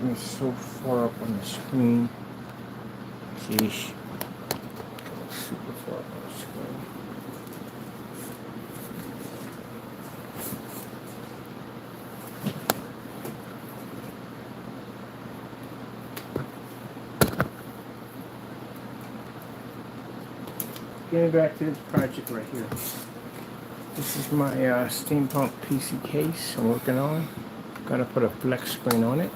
got me so far up on the screen. Sheesh. Super far up on the screen. Getting back to this project right here. This is my steampunk PC case I'm working on. Gonna put a flex screen on it.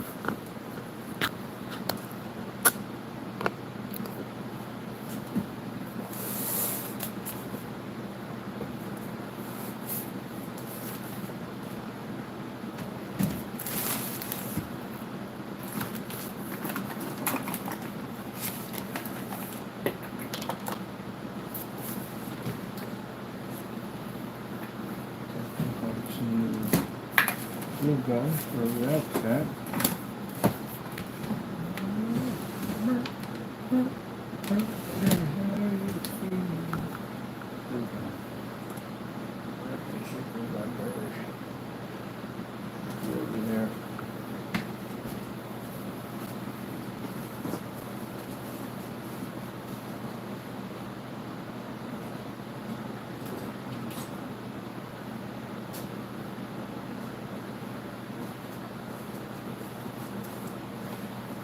New gun, where that's at. There.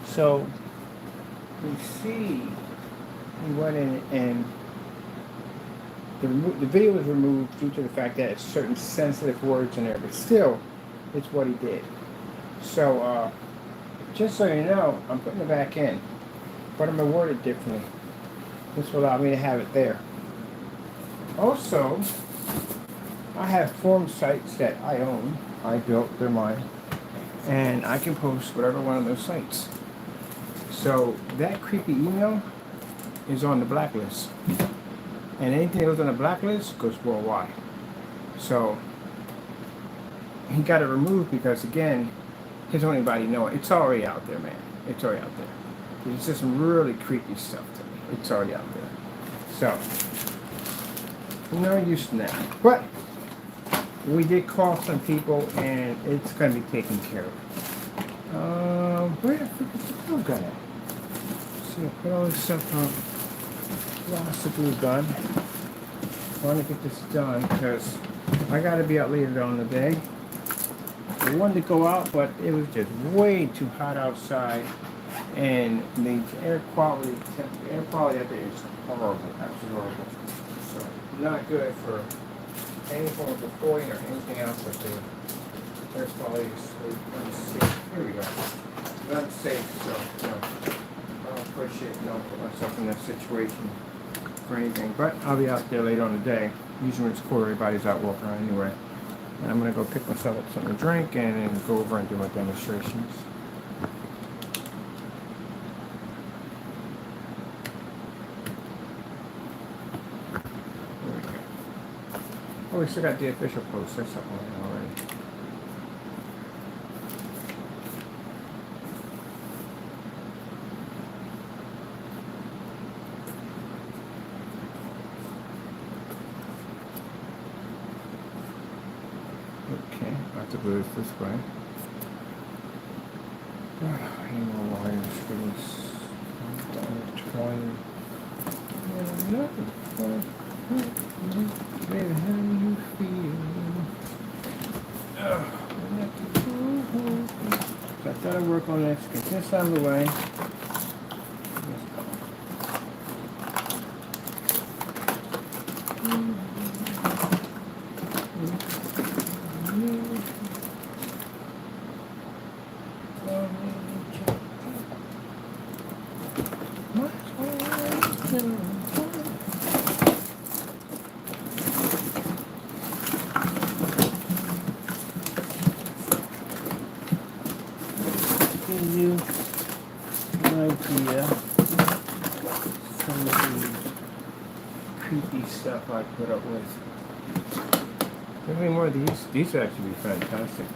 So we see he went in and the video was removed due to the fact that it's certain sensitive words in there, but still, it's what he did. So just so you know, I'm putting it back in, but I'm going to word it differently. This will allow me to have it there. Also, I have forum sites that I own. I built, they're mine, and I can post whatever one of those sites. So that creepy email is on the blacklist, and anything that goes on the blacklist goes worldwide. So he got it removed because, again, he doesn't want anybody know it. It's already out there, man. It's already out there. It's just some really creepy stuff to me. It's already out there. So no use in that. But we did call some people, and it's going to be taken care of. Where the frick is the glue gun at? See, I put all this stuff on. Lost the glue gun. I want to get this done because I got to be out later on in the day. I wanted to go out, but it was just way too hot outside, and the air quality out there is horrible, absolutely horrible. So not good for any form of recording or anything else up there. Air quality is unsafe. Here we go. It's unsafe, so I don't appreciate put myself in that situation for anything. But I'll be out there later on the day. Usually when it's cool, everybody's out walking around anyway. And I'm going to go pick myself up something to drink and then go over and do my demonstrations. There we go. Oh, we still got the official post. That's up on already. Okay, I have to move this way. Any more wires for this? Baby, how do you feel? So I thought I'd work on this, get this out of the way. Give you an idea some of the creepy stuff I put up with. How many more of these? These would actually be fantastic.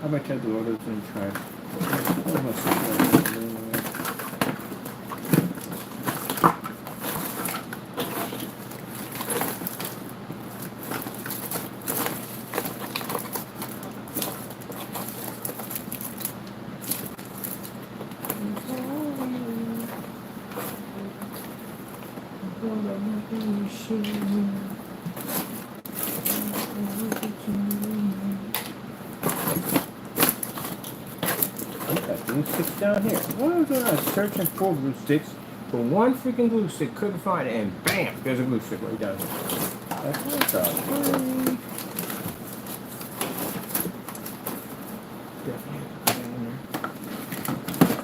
How about I do all those and try? Glue sticks down here. Why was I searching for glue sticks for one freaking glue stick? Couldn't find it, and bam, there's a glue stick right down here. That's what I thought.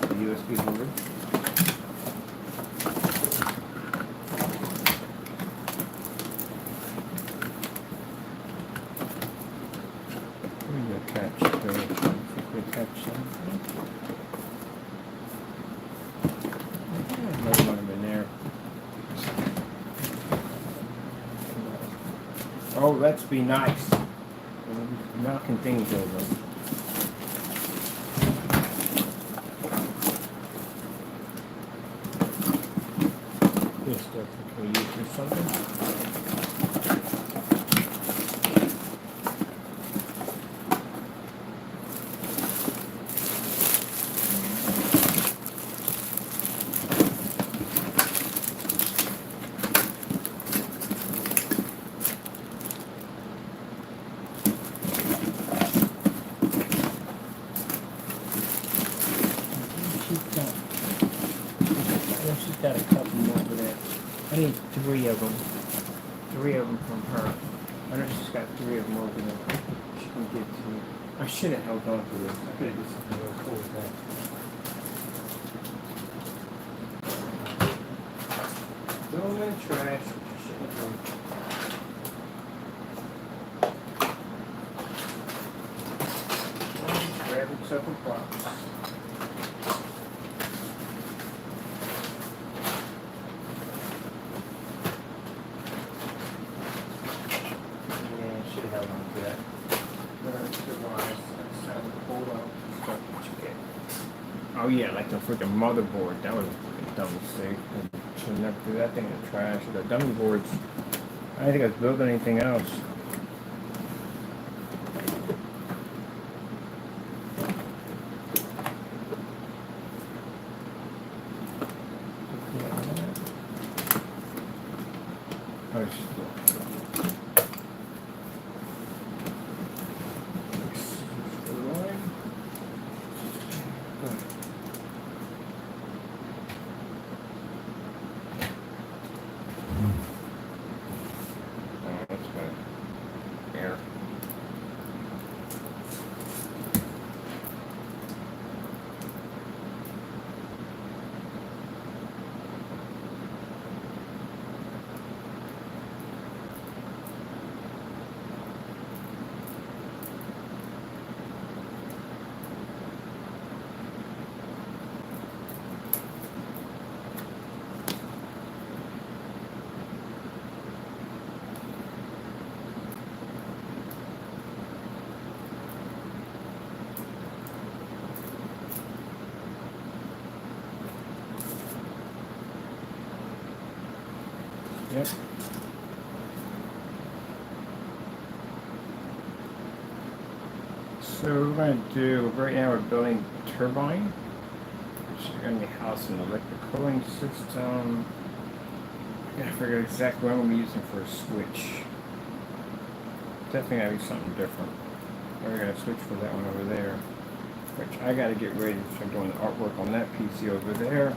The USB holder. Catch catch something. Another one in there. Oh, let's be nice. Knocking things over. This stuff we can use for something. Got a couple more over there. I need 3 of them. 3 of them from her. I know she's got 3 of them over there. She can give to me. I should have held on to this. I could have did something real cool with that. Throw them in the trash. Grab yourself a box. Oh yeah, like the freaking motherboard. That was a freaking dumb mistake. Should never do that thing in the trash. The dummy boards. I don't think I was building anything else. Yep. So we're going to do, right now we're building a turbine, which is going to be housed in an electric cooling system. I gotta figure out exactly what I'm going to be using for a switch. Definitely gotta be something different. We're going to switch for that one over there, which I got to get ready to start doing the artwork on that PC over there.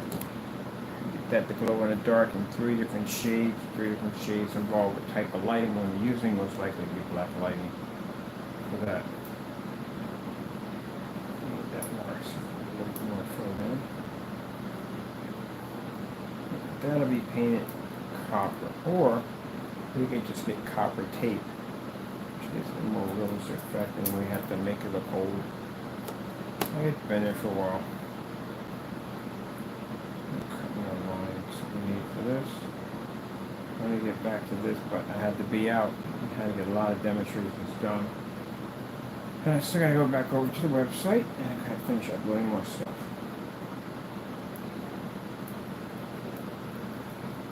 That to glow in the dark in 3 different shades involved with type of lighting we're using, most likely to be black lighting for that. Need that more, so a little more filled in. That'll be painted copper, or we can just get copper tape, which gives it a more realistic effect, and we have to make it look old. It's been there for a while. This. Let me get back to this, but I had to be out. I had to get a lot of demonstrations done. And I still gotta go back over to the website and I gotta finish uploading more stuff.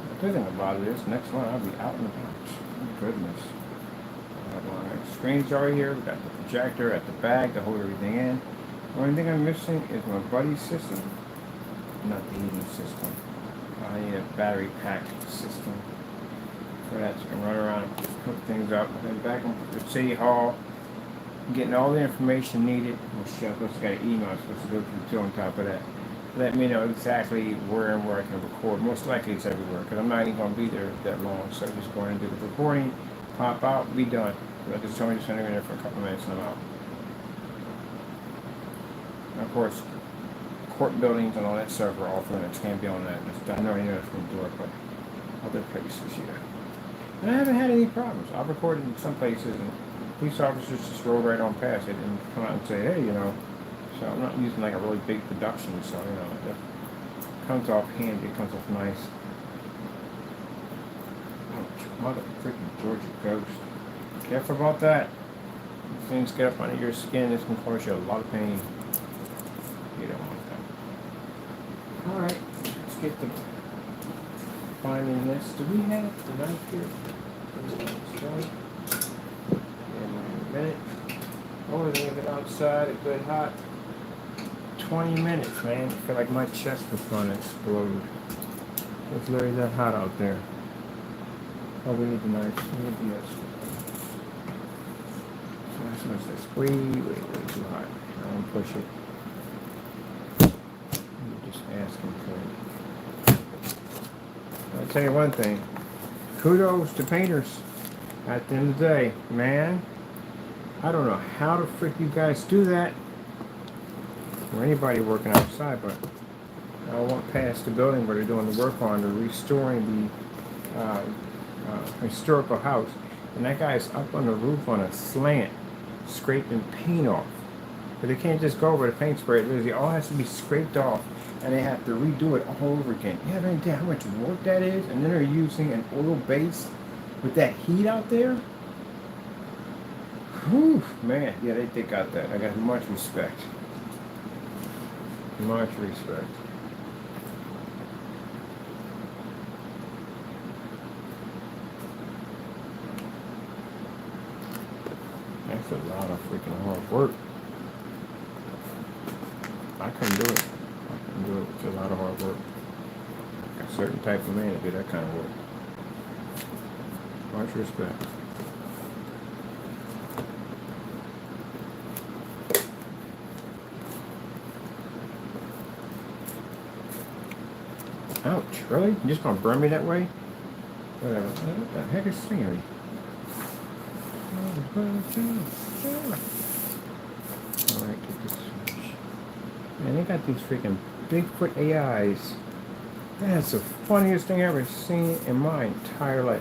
The good thing about it is, next one I'll be out and about. Oh, goodness. Screens are here. We got the projector at the back to hold everything in. The only thing I'm missing is my buddy's system. not the heating system. I need a battery pack system for that, so I can run around and hook things up. And back in the city hall, getting all the information needed. Well, shit, I've got an email I'm supposed to go through too on top of that. Let me know exactly where and where I can record. Most likely it's everywhere, because I'm not even going to be there that long. So I'm just going and do the recording, pop out, be done. But just told me to send me in there for a couple of minutes and I'm out. And of course, court buildings and all that stuff are off limits. Can't be on that. I know any of from New but other places, yeah. And I haven't had any problems. I've recorded in some places and police officers just roll right on past it and come out and say, hey, you know. So I'm not using like a really big production, so you know, it comes off handy, it comes off nice. Oh, mother freaking Georgia ghost. Careful about that. If things get up under your skin, this can cause you a lot of pain. You don't want that. Alright, let's get to finding this. Do we have the knife here? In a minute. Oh, they have it outside, a good hot 20 minutes, man. I feel like my chest was going to explode. It's literally that hot out there. Oh, we need the knife. We need the extra. So what's this? Way too hot. I don't push it. You just ask him for it. I'll tell you one thing. Kudos to painters. At the end of the day, man. I don't know how the frick you guys do that. Or anybody working outside, but I went past the building where they're doing the work on, they're restoring the historical house, and that guy's up on the roof on a slant, scraping paint off. But they can't just go over the paint spray. It all has to be scraped off, and they have to redo it all over again. You have any idea how much work that is? And then they're using an oil base with that heat out there. Whew, man, yeah, they got that. I got much respect. Much respect. That's a lot of freaking hard work. I couldn't do it. It's a lot of hard work. A certain type of man to do that kind of work. Much respect. Ouch, really? You just gonna burn me that way? Whatever. What the heck is scenery? Alright, get this switch. Man, they got these freaking Bigfoot AIs. That's the funniest thing I've ever seen in my entire life.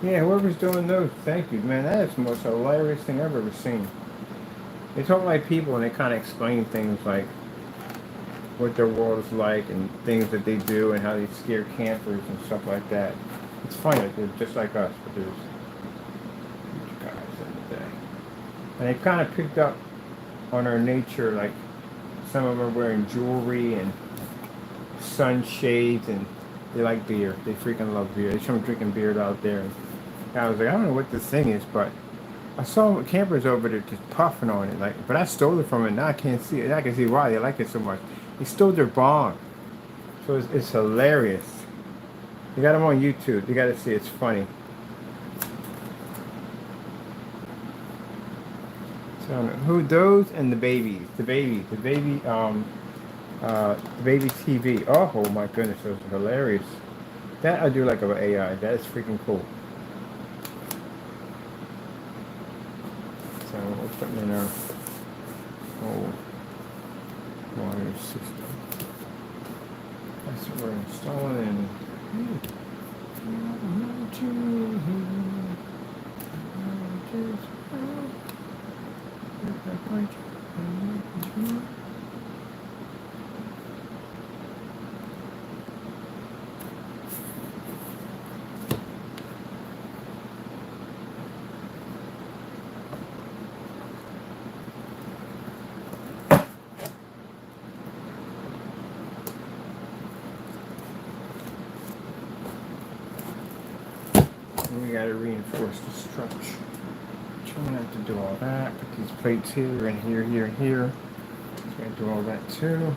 Yeah, whoever's doing those, thank you, man. That is the most hilarious thing I've ever seen. They talk like people and they kind of explain things like what their world is like and things that they do and how they scare campers and stuff like that. It's funny, they're just like us, but there's huge guys in the day. And they've kind of picked up on our nature, like some of them are wearing jewelry and sunshades, and they like beer. They freaking love beer. They show them drinking beer out there. And I was like, I don't know what this thing is, but I saw campers over there just puffing on it. Like, but I stole it from it. Now I can't see it. I can see why they like it so much. They stole their bong. So it's hilarious. You got them on YouTube. You got to see. It's funny. So who those and the babies? The baby TV. Oh my goodness, those are hilarious. That I do like about AI. That is freaking cool. So we're putting in our whole water system. That's what we're installing. We got to reinforce the structure. Trying not to do all that. Put these plates here and here, here, and here. So I do all that too.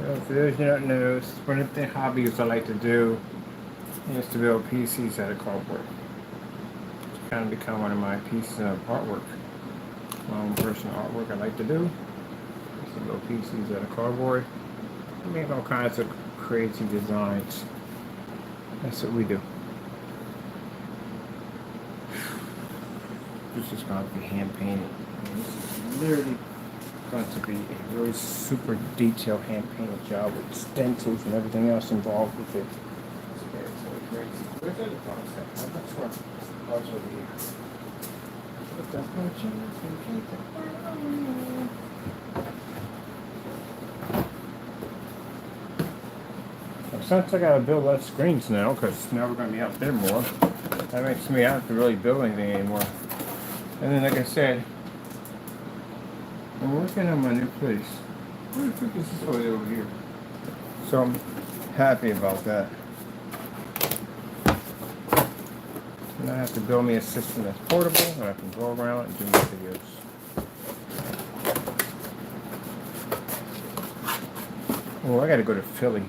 So for those who don't know, one of the hobbies I like to do is to build PCs out of cardboard. It's kind of become one of my pieces of artwork. My own personal artwork I like to do is to build PCs out of cardboard. I make all kinds of crazy designs. That's what we do. This is going to be hand painted. This is literally going to be a really super detailed hand painted job with stencils and everything else involved with it. It's very crazy. Where's the other box? I'm not sure. Oh, it's over here. Since I gotta build less screens now, because now we're gonna be out there more, that makes me not have to really build anything anymore. And then, like I said, I'm working on my new place. Where the frick is this over here? So I'm happy about that. And I have to build me a system that's portable and I can go around and do my videos. Oh, I gotta go to Philly.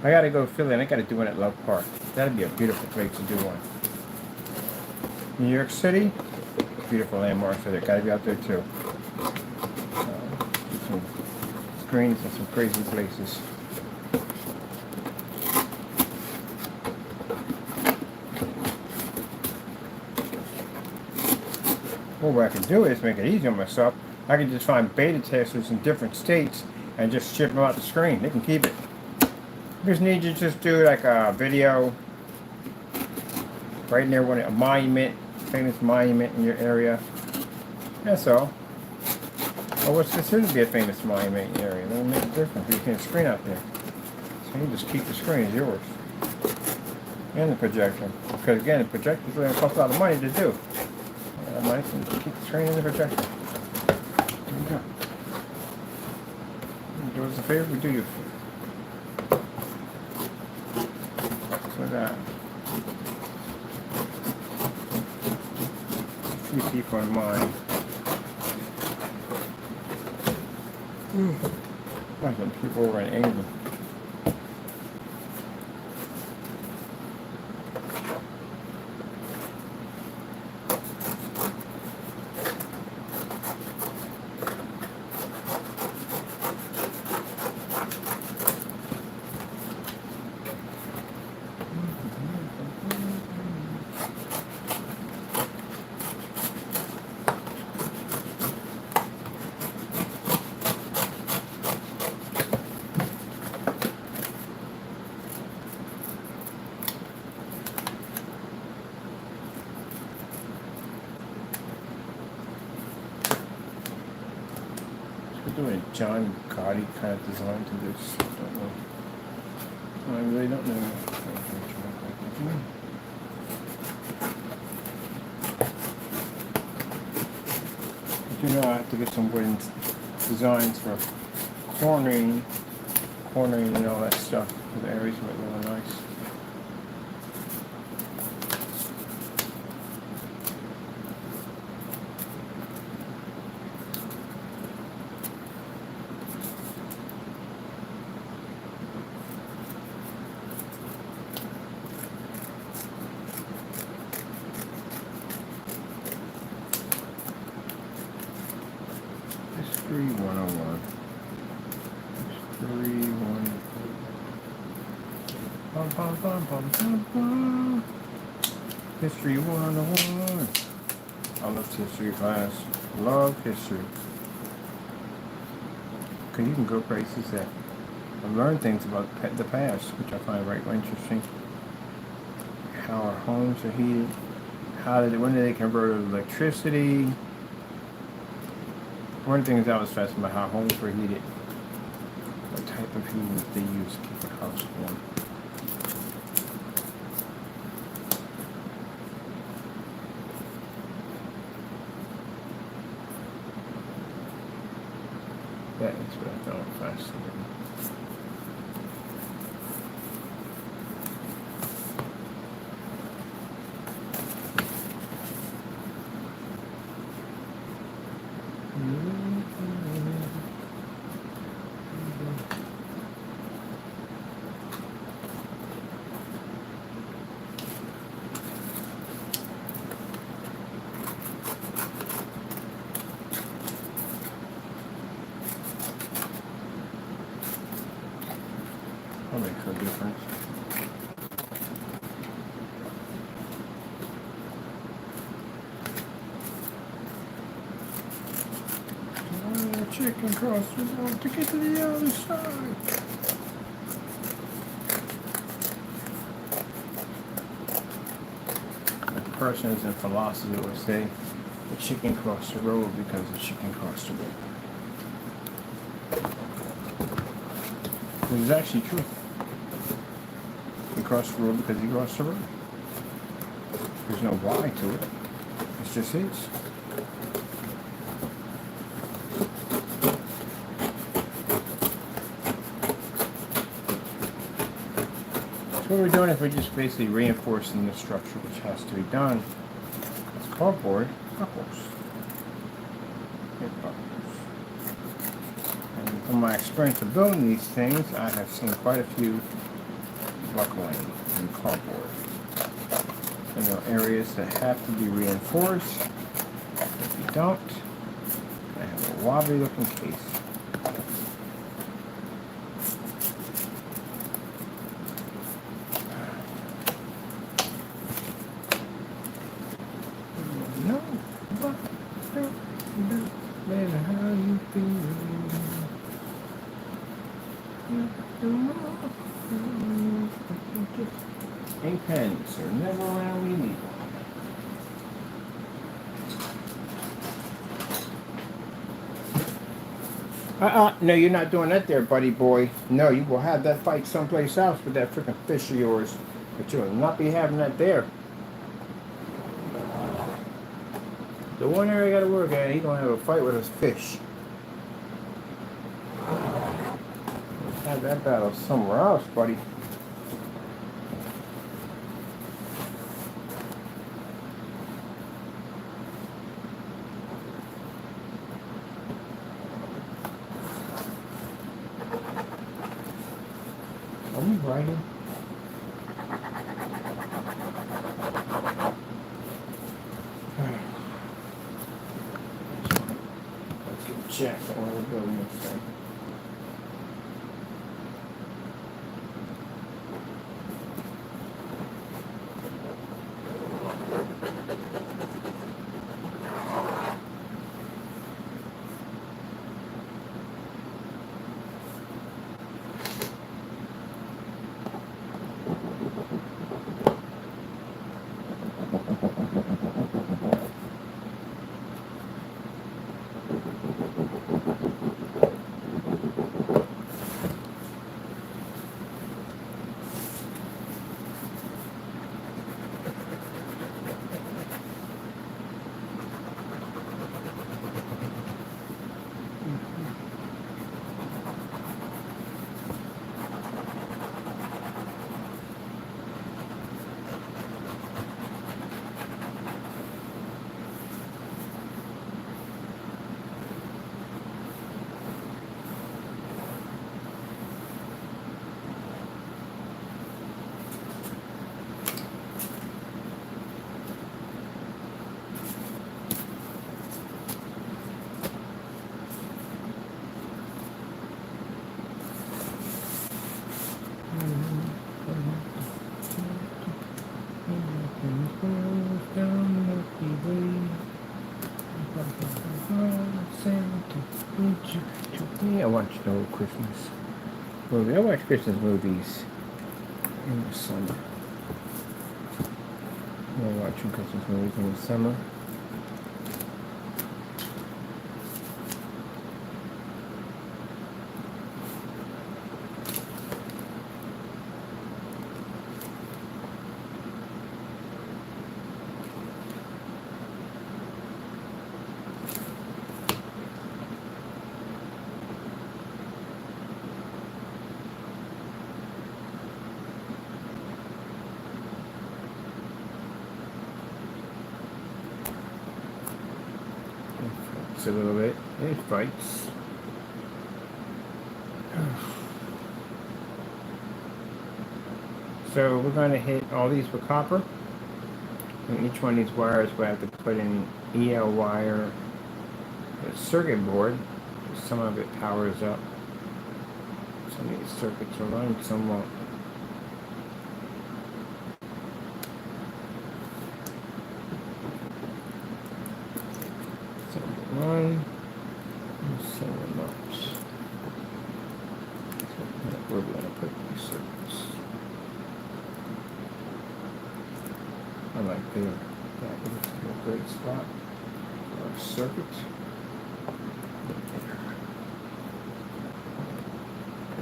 I gotta go to Philly and I gotta do one at Love Park. That'd be a beautiful place to do one. New York City, beautiful landmarks there. Gotta be out there too. Some screens and some crazy places. Well, what I can do is make it easy on myself. I can just find beta testers in different states and just ship them out the screen. They can keep it. You just need to just do like a video right near a monument, famous monument in your area. That's all. Or what's considered to be a famous monument in your area. It doesn't make a difference. You can screen out there. So you just keep the screen as yours. And the projector. Because again, the projector is going to cost a lot of money to do. Money to keep the screen and the projector. There you go. Do us a favor, we do you a favor. So that a few people in mind. Like some people over in England. Doing a John Gotti kind of design to this. I don't know. I really don't know. But you know, I have to get some wooden designs for cornering and all that stuff. The areas might look really nice. History 101. History 101. Bum, bum, bum, bum, bum, bum. History 101. I love history class. Love history. Because you can go places that learn things about the past, which I find very interesting. How our homes are heated. When did they convert to electricity? One of the things I was fascinated about how homes were heated. What type of heating they use to keep a house warm. That is what I found fascinating. That'll make a difference. Chicken cross the road to get to the other side. The persons in philosophy would say the chicken crossed the road because the chicken crossed the road. Which is actually true. He crossed the road because he crossed the road. There's no why to it. It's just his. So what we're doing is we're just basically reinforcing the structure which has to be done. It's cardboard buckles. And from my experience of building these things, I have seen quite a few buckling in cardboard. And there are areas that have to be reinforced. If you don't, I have a wobbly looking case. No, but matter how you feel. Ink pens are never around we need them. No, you're not doing that there, buddy boy. No, you will have that fight someplace else with that freaking fish of yours. But you will not be having that there. The one area I gotta work at, he gonna have a fight with his fish. Have that battle somewhere else, buddy. Are we writing? Let's get checked on the building this thing. I watch the old Christmas movie. I watch Christmas movies in the summer. I watch Christmas movies in the summer. A little bit. It fights. So we're going to hit all these with copper. And each one of these wires we have to put in EL wire, the circuit board. Some of it powers up some of these circuits are running somewhat. One, someone else. So we're going to put these circuits. I like there. That is a great spot for a circuit.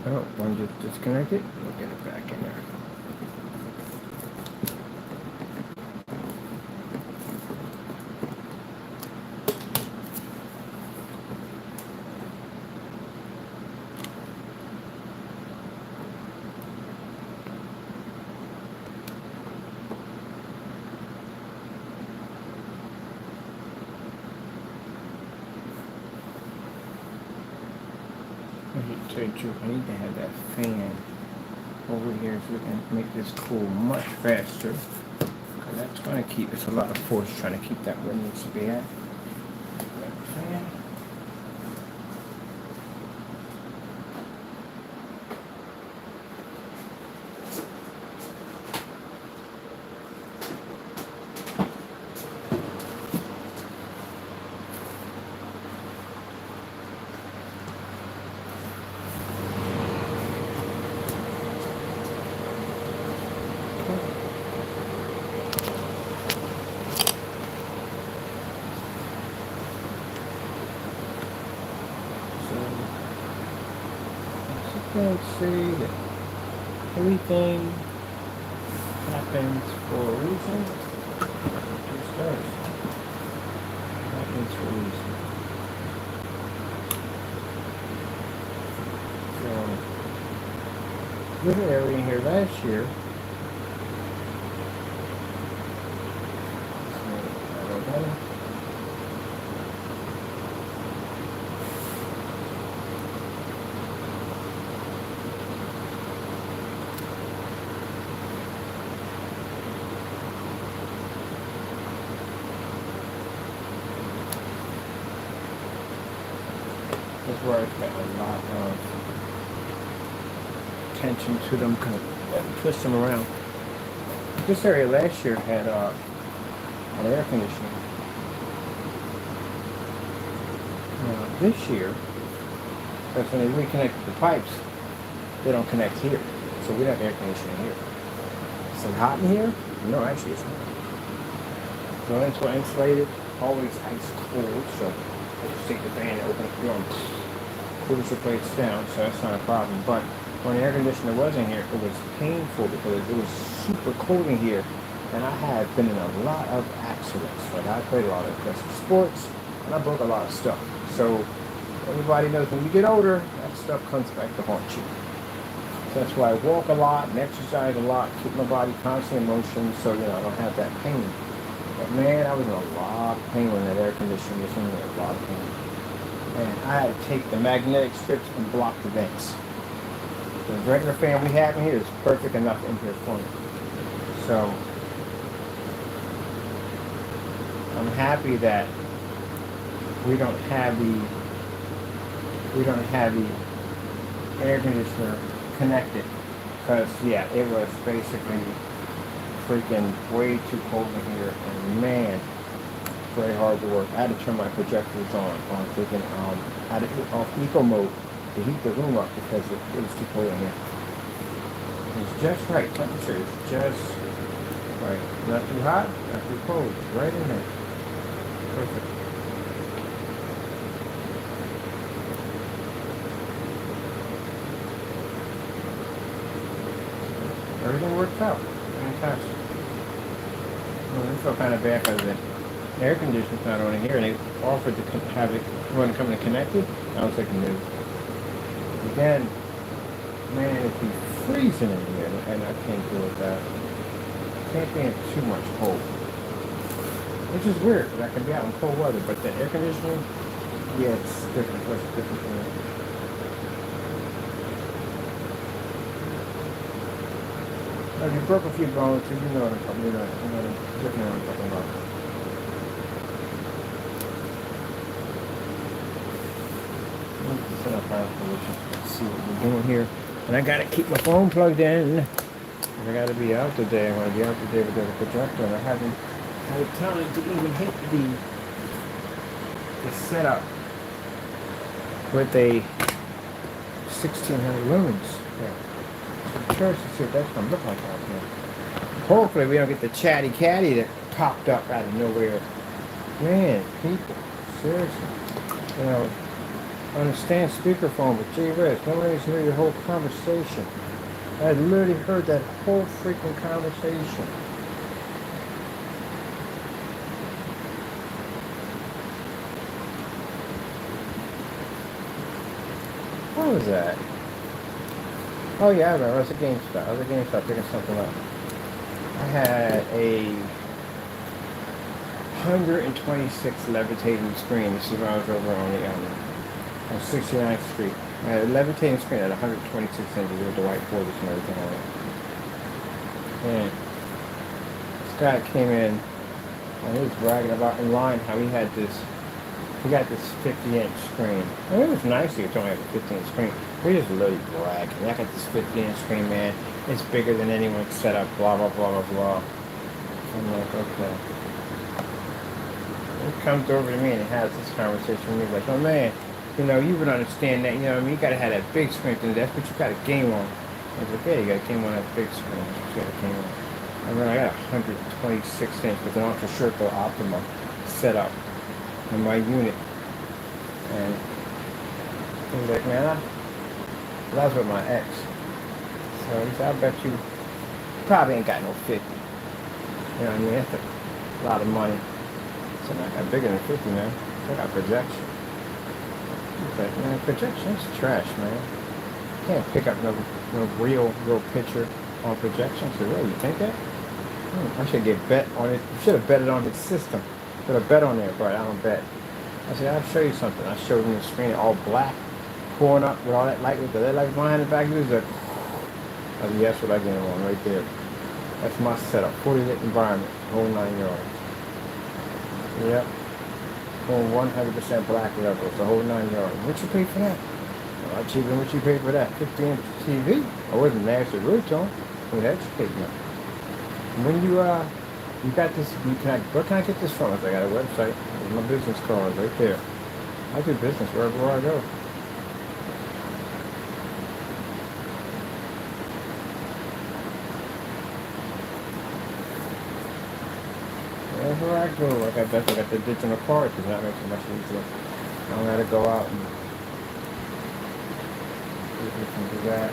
Oh, one just disconnected. We'll get it back in there. I need to have that fan over here so we can make this cool much faster. Because that's going to keep, it's a lot of force trying to keep that where it needs to be at. Fan. Let's see that everything happens for a reason. It starts. Happens for a reason. So, little area in here last year. Where I put a lot of attention to them, kind of twist them around. This area last year had an air conditioning. This year, because when they reconnected the pipes, they don't connect here, so we don't have air conditioning here. Is it hot in here? No, actually it's not. The vents were insulated, always ice cold, so I just take the fan and open the door and cools the plates down, so that's not a problem. But when the air conditioner was in here, it was painful because it was super cold in here, and I had been in a lot of accidents. Like I played a lot of aggressive sports, and I broke a lot of stuff. So everybody knows when you get older, that stuff comes back to haunt you. So that's why I walk a lot and exercise a lot, keep my body constantly in motion, so I don't have that pain. But man, I was in a lot of pain when that air conditioner was in there, a lot of pain. And I had to take the magnetic strips and block the vents. The regular fan we have in here is perfect enough in here for me. So I'm happy that we don't have the air conditioner connected, because yeah, it was basically freaking way too cold in here, and man, very hard to work. I had to turn my projectors on freaking I had to put off eco mode to heat the room up because it was too cold in here. It's just right. Temperature is just right. Not too hot, not too cold. Right in there. Perfect. Everything works out. Fantastic. Well, I feel kind of bad because the air conditioner's not on in here, and they offered to have it come and connected. I was like, no. Again, man, it'd be freezing in here, and I can't deal with that. Can't be in too much cold. Which is weird, because I can be out in cold weather, but the air conditioning, yeah, it's different. It's different from that. If you broke a few bones, you know what I'm talking about. You know definitely what I'm talking about. Let's set up our position. Let's see what we're doing here. And I gotta keep my phone plugged in. And I gotta be out today. I wanna be out today with the projector, and I haven't had time to even hit the setup with a 1600 lumens. Yeah. So I'm curious to see what that's gonna look like out there. Hopefully we don't get the chatty catty that popped up out of nowhere. Man, people, seriously. You know, understand speakerphone, but gee whiz, nobody's heard your whole conversation. I literally heard that whole freaking conversation. What was that? Oh yeah, I remember. I was at GameStop. Picking something up. I had a 126 levitating screen. This is when I was over on 69th Street. I had a levitating screen at 126 inches with the white borders and everything on it. And this guy came in and he was bragging about in line how he got this 50-inch screen. And it was nice to only have a 50-inch screen. We just literally bragging. I got this 50-inch screen, man. It's bigger than anyone's setup, blah, blah, blah, blah, blah. I'm like, okay. He comes over to me and has this conversation with me. Like, oh man, you know, you would understand that, you know what I mean? You gotta have that big screen, and that's what you gotta game on. I was like, yeah, you gotta game on that big screen. You gotta game on. And then I got a 126 inch with an ultra circle optima set up in my unit. And he was like, man, that was with my ex. So he said, I bet you probably ain't got no 50. You know what I mean? That's a lot of money. So I got bigger than 50, man. I got projection. He's like, man, projection's trash, man. You can't pick up no real picture on projection. I said, really, you think that? I should get bet on it. You should have betted on his system. Put a bet on there, but I don't bet. I said, I'll show you something. I showed him the screen all black, pouring up with all that light, with the LED light behind the back. He was like, I said, that's what I get on right there. That's my setup. 40 lit environment, whole 9 yards. Yep. Going 100% black levels, the whole 9 yards. What you pay for that? A lot cheaper than what you paid for that 50-inch TV. I wasn't nasty root on. What educate me. When you got this, where can I get this from? I got a website. There's my business card right there. I do business wherever I go. Wherever I go, I got the digital card because that makes it much easier. I don't gotta go out and do that.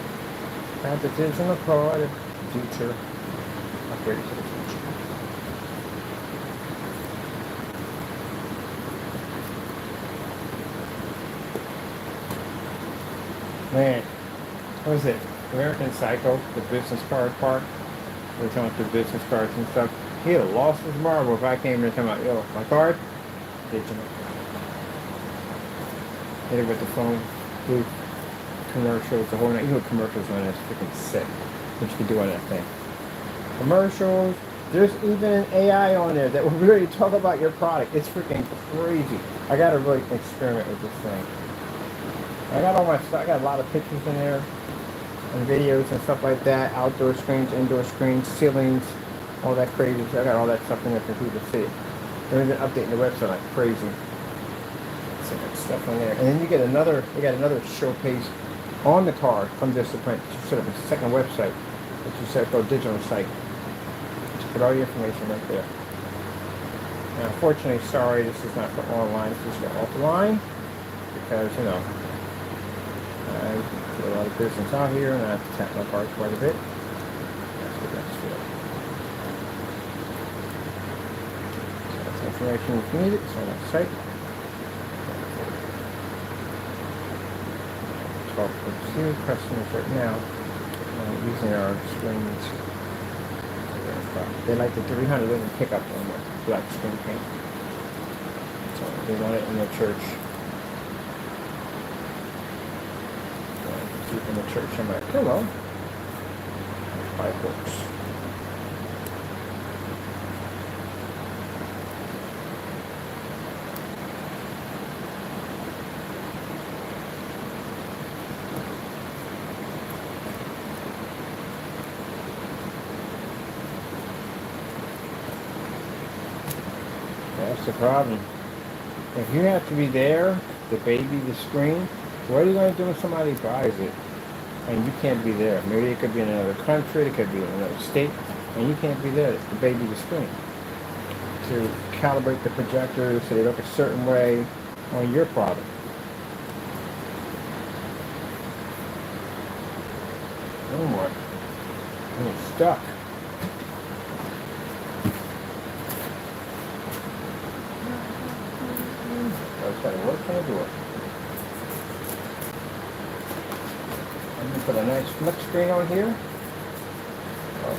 Got the digital card, future. Upgrade to the future. Man, what was it? American Psycho, the business card part. We were talking about the business cards and stuff. He'd have lost his marble if I came in talking about, yo, my card? Digital. Hit it with the phone, booth, commercials, the whole night. You know commercials on that's freaking sick. What you can do on that thing. Commercials. There's even an AI on there that will really talk about your product. It's freaking crazy. I gotta really experiment with this thing. I got all my stuff. I got a lot of pictures in there and videos and stuff like that. Outdoor screens, indoor screens, ceilings, all that crazy. I got all that stuff in there for people to see. They're even updating the website like crazy. So that stuff on there. And then you get another. They got another showcase on the card from Discipline. You set up a second website that you set up a digital site. Just put all your information right there. Now, unfortunately, sorry, this is not for online. This is for offline because you know. I do a lot of business out here and I have to tap my card quite a bit. That's what that's for. So that's information if you need it. It's on that site. Talk with few customers right now using our screens. They like the 300, they can pick up on the black screen paint. So they want it in their church. In the church, I'm like, hello. Five books. That's the problem. If you have to be there to baby the screen, what are you going to do when somebody buys it and you can't be there? Maybe it could be in another country, it could be in another state, and you can't be there to baby the screen. To calibrate the projectors so they look a certain way on your product. Oh my, I'm stuck. What can I do? I'm going to put a nice flex screen on here.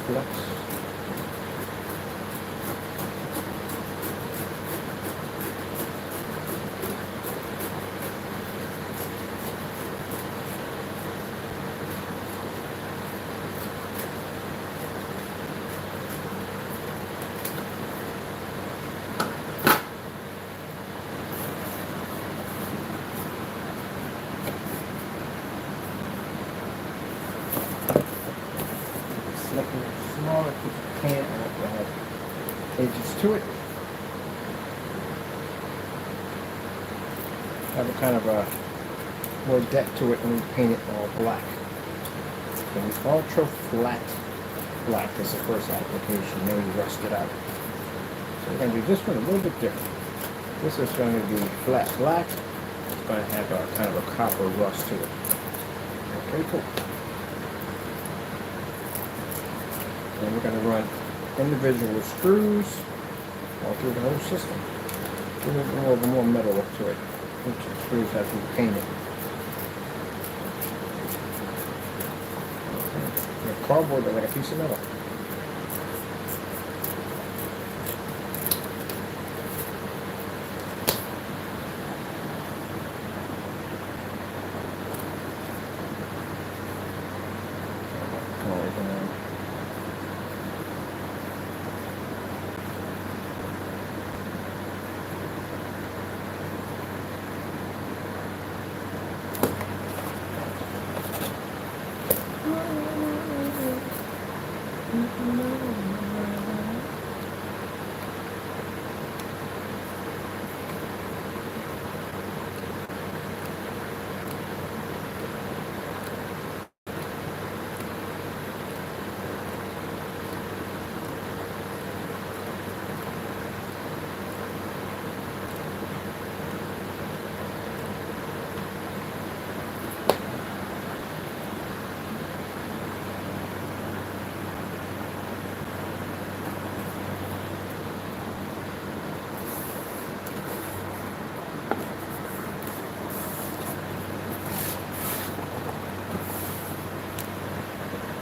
Flex. Select a smaller piece of paint and it will have edges to it. Have a kind of a more depth to it when we paint it all black. So the ultra flat black is the first application, then we rust it out. So we're going to do this one a little bit different. This is going to be flat black. It's going to have a kind of a copper rust to it. Okay, cool. And we're going to run individual screws all through the whole system. Give it a little more metal look to it. Each screws have to be painted. Okay. Cardboard is like a piece of metal.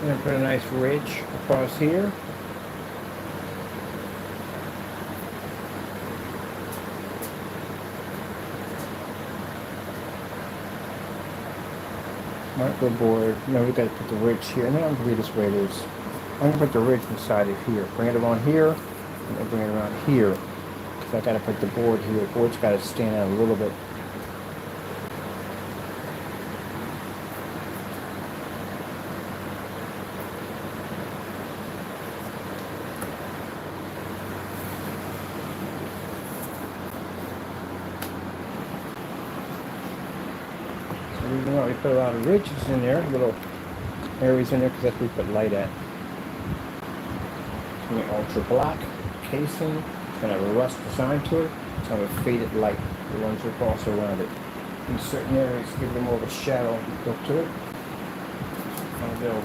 I'm going to put a nice ridge across here. Microboard. No, we got to put the ridge here. And then I'm going to leave this way it is. I'm going to put the ridge inside of here. Bring it around here, and then bring it around here. Because I got to put the board here. The board's got to stand out a little bit. Even though we put a lot of ridges in there, little areas in there, because that's where we put light at. It's going to be ultra black casing. It's going to have a rust design to it. It's going to have a faded light that runs across around it. In certain areas, give them more of a shadow look to it. Kind of build.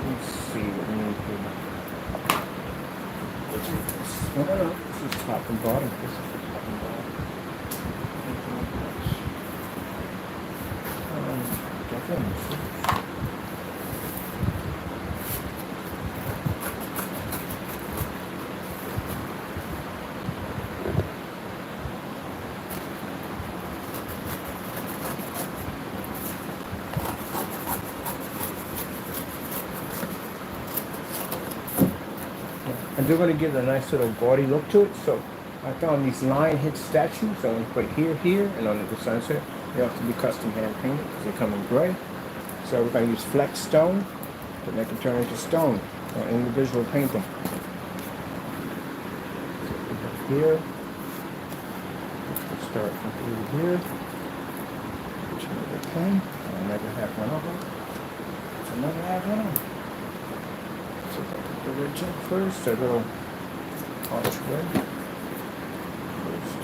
Let's see what we need to. No. This is top and bottom. This is the top and bottom. Definitely. And they're going to give it a nice little gaudy look to it. So I found these line hit statues. So I'm going to put it here, and on the sunset. They have to be custom hand painted because they come in gray. So we're going to use flex stone to make them turn into stone. or individual painting. Here, let's start from here. Which another pen. I'll never have one of them. I'll never have one of them. So the original first, a little archway. First.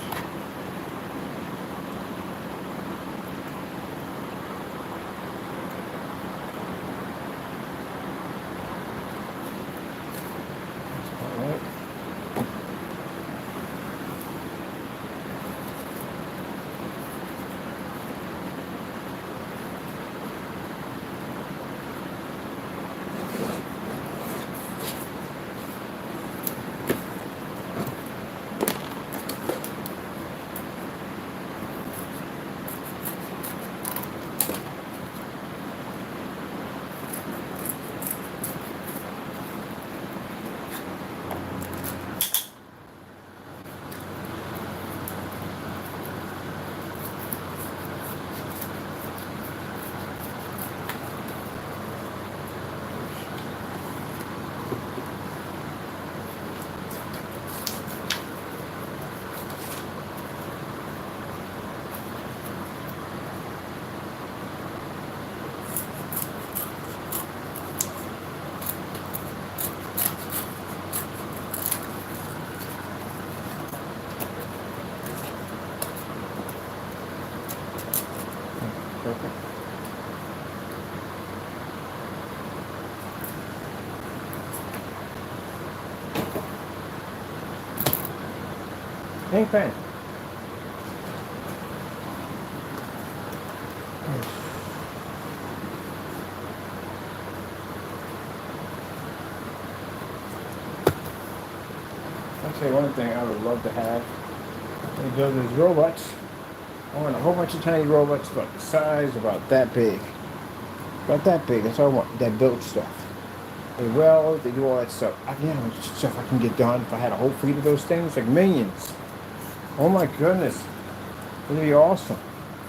Perfect. Ink pen. I'll tell you one thing I would love to have. They build these robots. I want a whole bunch of tiny robots about the size, about that big. About that big, that's all I want, that build stuff. They weld, they do all that stuff. Stuff I can get done if I had a whole fleet of those things, like millions. Oh my goodness. It'd be awesome.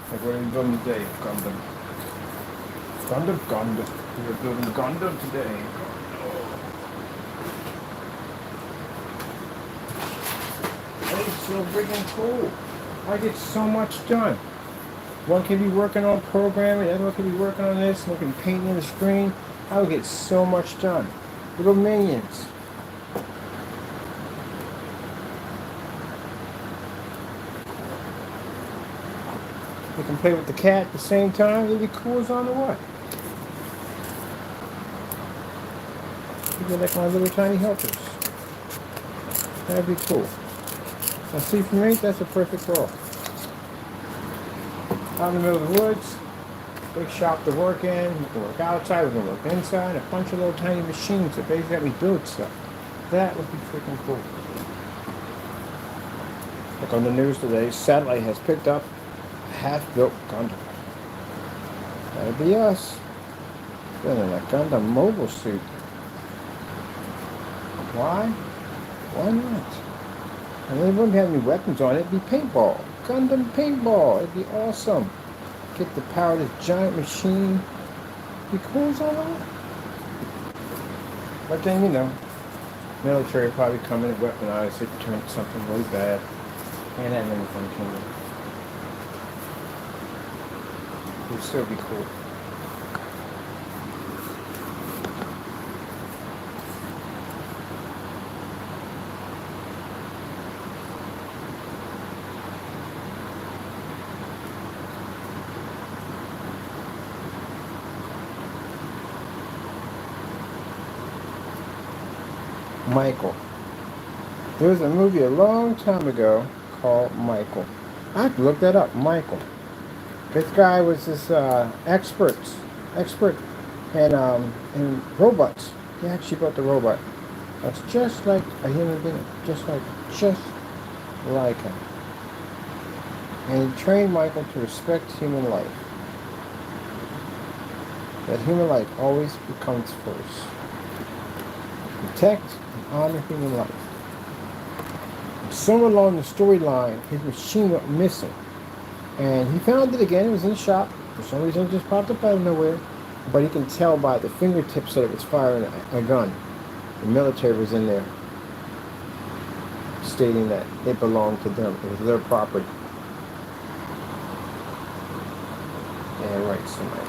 Like what are we building today? Gundam. Gundam. We're building Gundam today. It's so freaking cool. I get so much done. One can be working on programming, the other one can be working on this, one can be painting on the screen. I will get so much done. Little minions. You can play with the cat at the same time. It'll be cool as on the what? They're like my little tiny helpers. That'd be cool. Now see, for me, that's a perfect world. Out in the middle of the woods, big shop to work in, we can work outside, we can work inside, a bunch of little tiny machines that basically we build stuff. That would be freaking cool. Like on the news today, satellite has picked up a half-built Gundam. That'd be us. Building a Gundam mobile suit. Why? Why not? And they wouldn't have any weapons on it. It'd be paintball. Gundam paintball. It'd be awesome. Get the power of this giant machine. It'd be cool as all that. But then, you know, military probably come in and weaponize it, turn it something really bad. And that many fun kingdom. It would still be cool. Michael. There was a movie a long time ago called Michael. I have to look that up. Michael. This guy was this expert in robots. He actually built a robot that's just like a human being, just like him. And he trained Michael to respect human life. That human life always becomes first. Protect and honor human life. And somewhere along the storyline, his machine went missing. And he found it again. It was in the shop. For some reason, it just popped up out of nowhere. But he can tell by the fingertips that it was firing a gun. The military was in there stating that it belonged to them. It was their property. Yeah, right, somebody.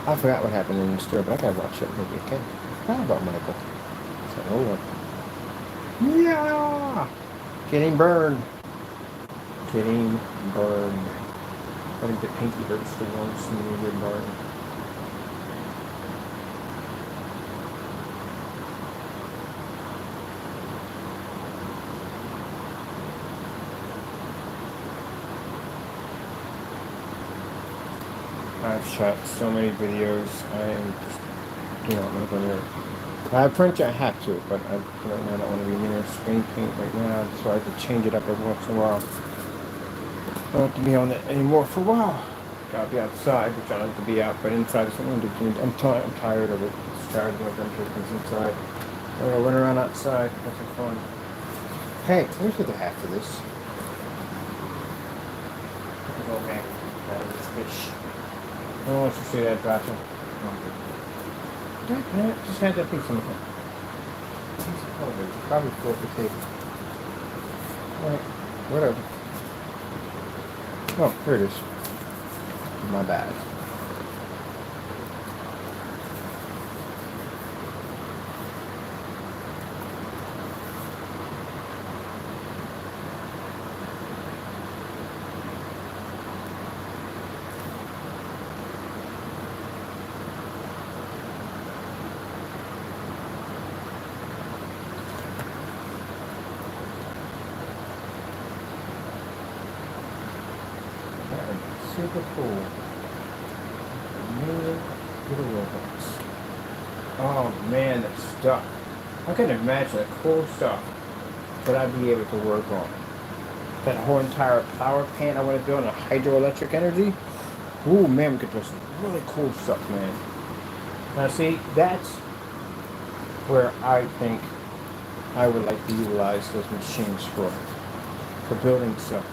I forgot what happened in the story, but I gotta watch it maybe again. I forgot about Michael. So, hold on. Yeah! Getting burned. Getting burned. I think the pinky hurts the most when you get burned. I've shot so many videos. I am just, I'm not going to. I have French, I have to, but right now I don't want to be near screen paint right now, so I have to change it up every once in a while. I don't have to be on it anymore for a while. Gotta be outside, which I like to be out, but inside is something to do. I'm tired of it. I'm tired of doing things inside. I'm gonna run around outside. That's some fun. Hey, here's the half of this. Go back out of this fish. I don't want you to see that gotcha. Just had that piece on the phone. Probably full of potato. Alright, whatever. Oh, here it is. My bad. Super cool. Little robots. Oh man, that stuff. I can imagine the cool stuff that I'd be able to work on. That whole entire power plant I want to build on hydroelectric energy. Ooh man, we could do some really cool stuff, man. Now see, that's where I think I would like to utilize those machines for building stuff.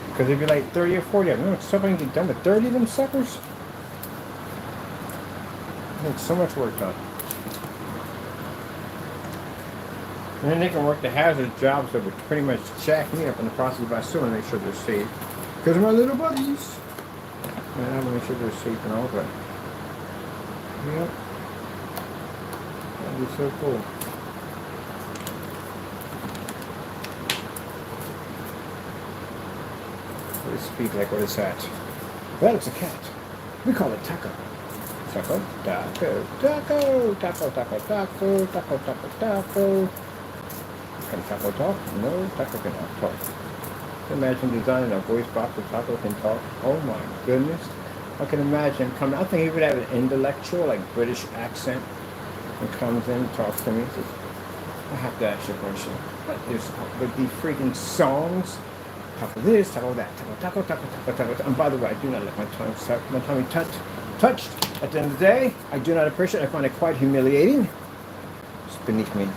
Because it'd be like 30 or 40 of them. You know, stuff I can get done with 30 of them suckers? It's so much work done. And then they can work the hazard jobs that would pretty much jack me up in the process by still and make sure they're safe. Because my little buddies. And I want to make sure they're safe and all that. Yep. That'd be so cool. Speak like, what is that? Well, it's a cat. We call it Taco. Taco, Taco, Taco, Taco, Taco, Taco, Taco, Taco, Taco. Can Taco talk? No, Taco cannot talk. Imagine designing a voice box where Taco can talk. Oh my goodness. I can imagine coming. I think he would have an intellectual, like British accent, and comes in and talks to me. Says, I have to ask you a question. What is up with the freaking songs? Taco this, taco that, taco, taco, taco, taco, taco. And by the way, I do not like my tongue touched. At the end of the day, I do not appreciate it. I find it quite humiliating. It's beneath me.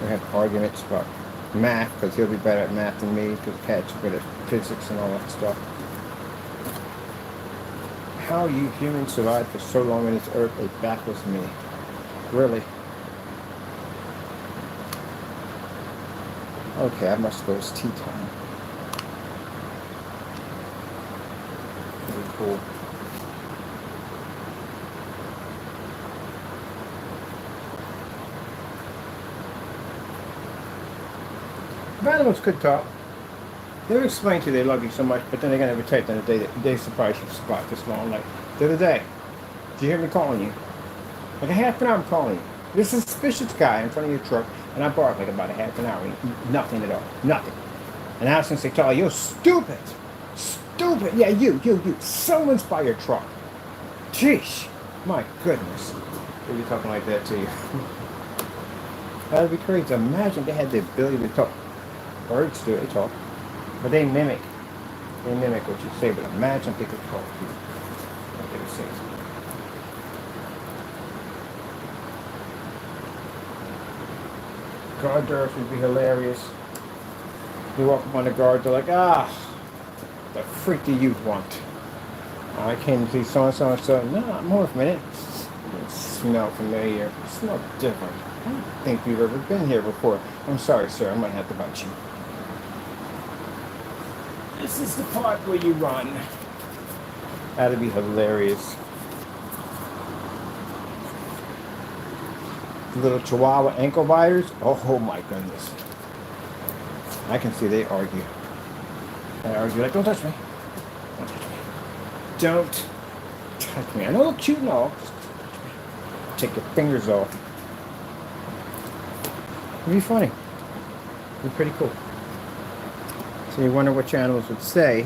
We have arguments about math, because he'll be better at math than me, because cats are good at physics and all that stuff. How you humans survived for so long on this earth, it baffles me. Really. Okay, I must go. It's tea time. Pretty cool. The animals could talk. They would explain to you they love you so much, but then they're gonna tell you the day that they surprised you to spot this long. Like the other day, did you hear me calling you? Like a half an hour I'm calling you. This is a suspicious guy in front of your truck, and I barked like about a half an hour. Nothing at all. Nothing. And I was going to say, Charlie, you're stupid. Stupid. Yeah, you. Someone's by your truck. Jeez. My goodness. They'd be talking like that to you. That'd be crazy. Imagine they had the ability to talk. Birds do. They talk. But they mimic. They mimic what you say. But imagine if they could talk to you. What they would say. Guard doors would be hilarious. You walk up on the guard, they're like, the freak do you want? I came to see so-and-so and so. No, more of a minute. smell familiar. It smells different. I don't think we've ever been here before. I'm sorry, sir. I might have to bite you. This is the part where you run. That'd be hilarious. Little Chihuahua ankle biters. Oh my goodness. I can see they argue. They argue like, don't touch me. Don't touch me. Don't touch me. I know, look cute and all. Take your fingers off. It'd be funny. It'd be pretty cool. So you wonder what your animals would say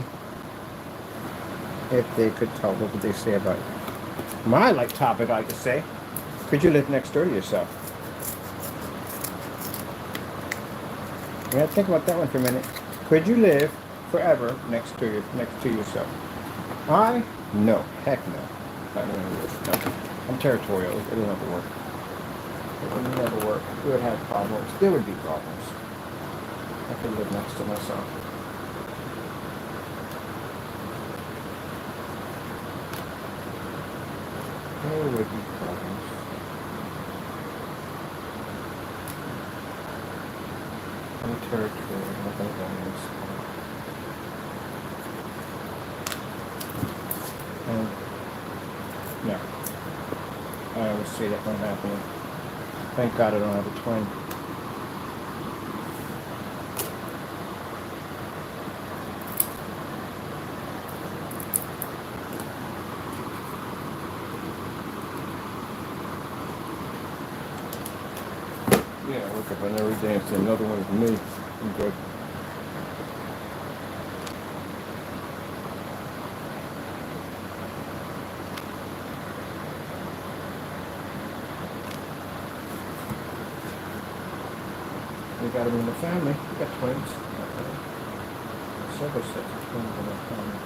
if they could talk. What would they say about it? My topic, I could say, could you live next door to yourself? You gotta think about that one for a minute. Could you live forever next to yourself? No. Heck no. Not gonna work. No. I'm territorial. It'll never work. It would never work. We would have problems. There would be problems. I could live next to myself. There would be problems. I'm territorial. Nothing wrong with no. I always see that one happening. Thank God I don't have a twin. Yeah, I wake up on every day and say another one is me. I'm good. We got them in the family. We got twins. Several sets of twins in our family.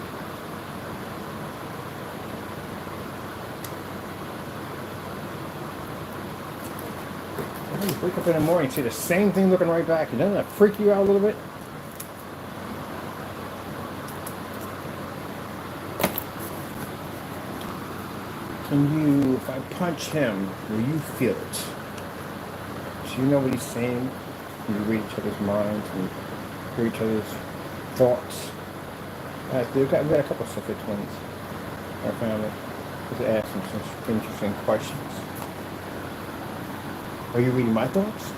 You wake up in the morning, see the same thing looking right back. Doesn't that freak you out a little bit? If I punch him, will you feel it? Do you know what he's saying? You read each other's minds and hear each other's thoughts. We got a couple of separate twins in our family. Just ask them some interesting questions. Are you reading my thoughts?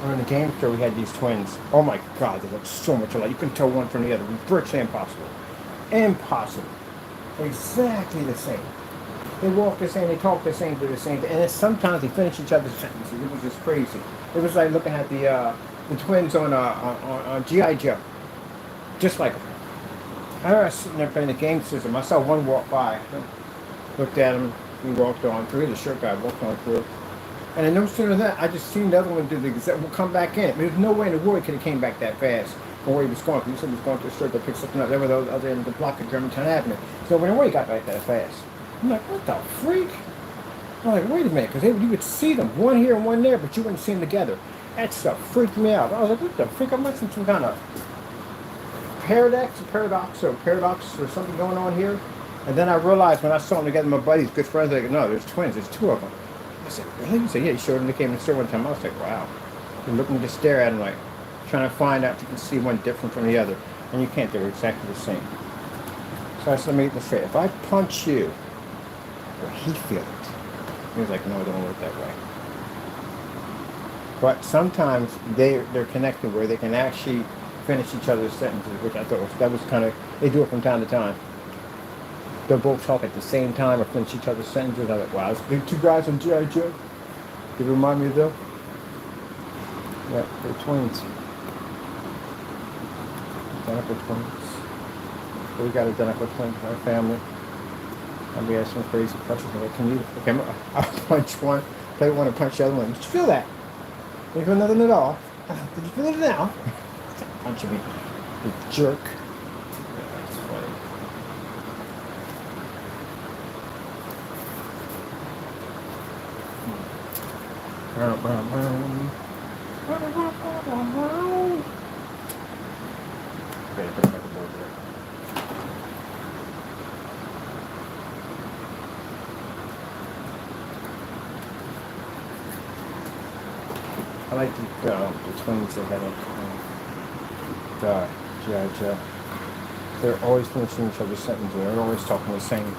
In the game store, we had these twins. Oh my God, they look so much alike. You can tell one from the other. Virtually impossible. Impossible. Exactly the same. They walk the same, they talk the same, do the same. And then sometimes they finish each other's sentences. It was just crazy. It was like looking at the twins on G.I. Joe. Just like them. I was sitting there playing the game system. I saw one walk by. Looked at him. He walked on through. The shirt guy walked on through. And then no sooner than that, I just seen the other one do the exact, will come back in. There's no way in the world he could have came back that fast from where he was going. He said he was going to the store to pick something up. There were those other end of the block of Germantown Avenue. So when he got back that fast, I'm like, what the freak? I'm like, wait a minute, because you would see them, one here and one there, but you wouldn't see them together. That stuff freaked me out. I was like, what the freak? I'm missing some kind of paradox or something going on here. And then I realized when I saw them together, my buddies, good friends, like, no, there's twins, there's two of them. I said, really? He said, yeah, he showed them. They came in the store one time. I was like, wow. And looking to stare at them, like, trying to find out if you can see one different from the other. And you can't. They're exactly the same. So I said, let me say, if I punch you, will he feel it? He was like, no, it don't work that way. But sometimes they're connected where they can actually finish each other's sentences, which I thought that was kind of, they do it from time to time. They'll both talk at the same time or finish each other's sentences. I was like, wow, it's two guys from G.I. Joe. Did it remind me of them? Yeah, they're twins. Identical twins. So we got identical twins in our family. And we had some crazy questions. Like, can you, okay, I'll punch one, play one and punch the other one. Did you feel that? Did you feel nothing at all? Did you feel it now? Punch me, you jerk. That's funny. Okay, put it back aboard there. I like the twins that had the G.I. Joe. They're always finishing each other's sentences. They're always talking the same.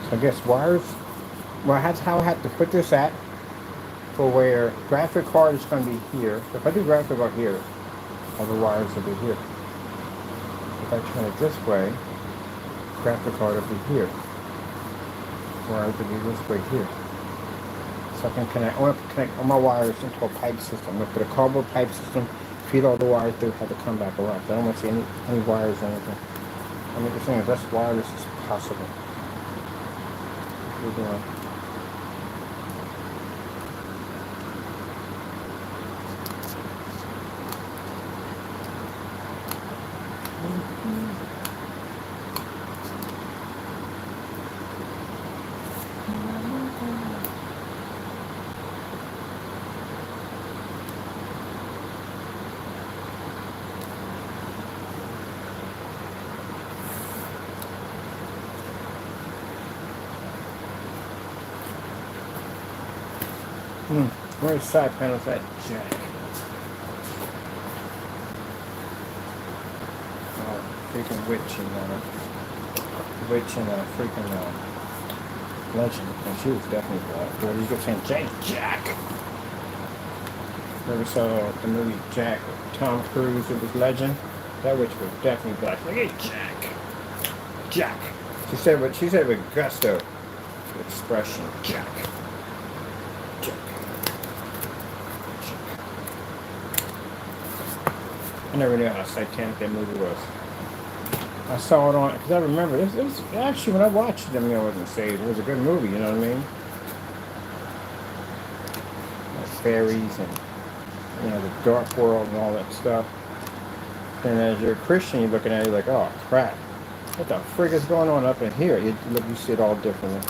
So I guess wires. Well, that's how I have to put this at for where graphic card is going to be here. So if I do graphic card here, all the wires will be here. If I turn it this way, graphic card will be here. Wires will be this way here. So I can connect. I want to connect all my wires into a pipe system. I'm going to put a cardboard pipe system, feed all the wires through, have to come back around. So I don't want to see any wires or anything. I make this thing as less wireless as possible. We're doing. Where's side panels at? Jack. Oh, freaking witch and freaking legend. And she was definitely black. Or you kept saying Jack. Never saw the movie Jack with Tom Cruise. It was Legend. That witch was definitely black. Like, hey, Jack. She said with gusto. Expression. Jack. I never knew how satanic that movie was. I saw it on, because I remember, it was actually, when I watched it, I mean, I wasn't saved. It was a good movie, you know what I mean? Like fairies and, the dark world and all that stuff. And as you're a Christian, you're looking at it like, oh, crap. What the frig is going on up in here? You see it all differently.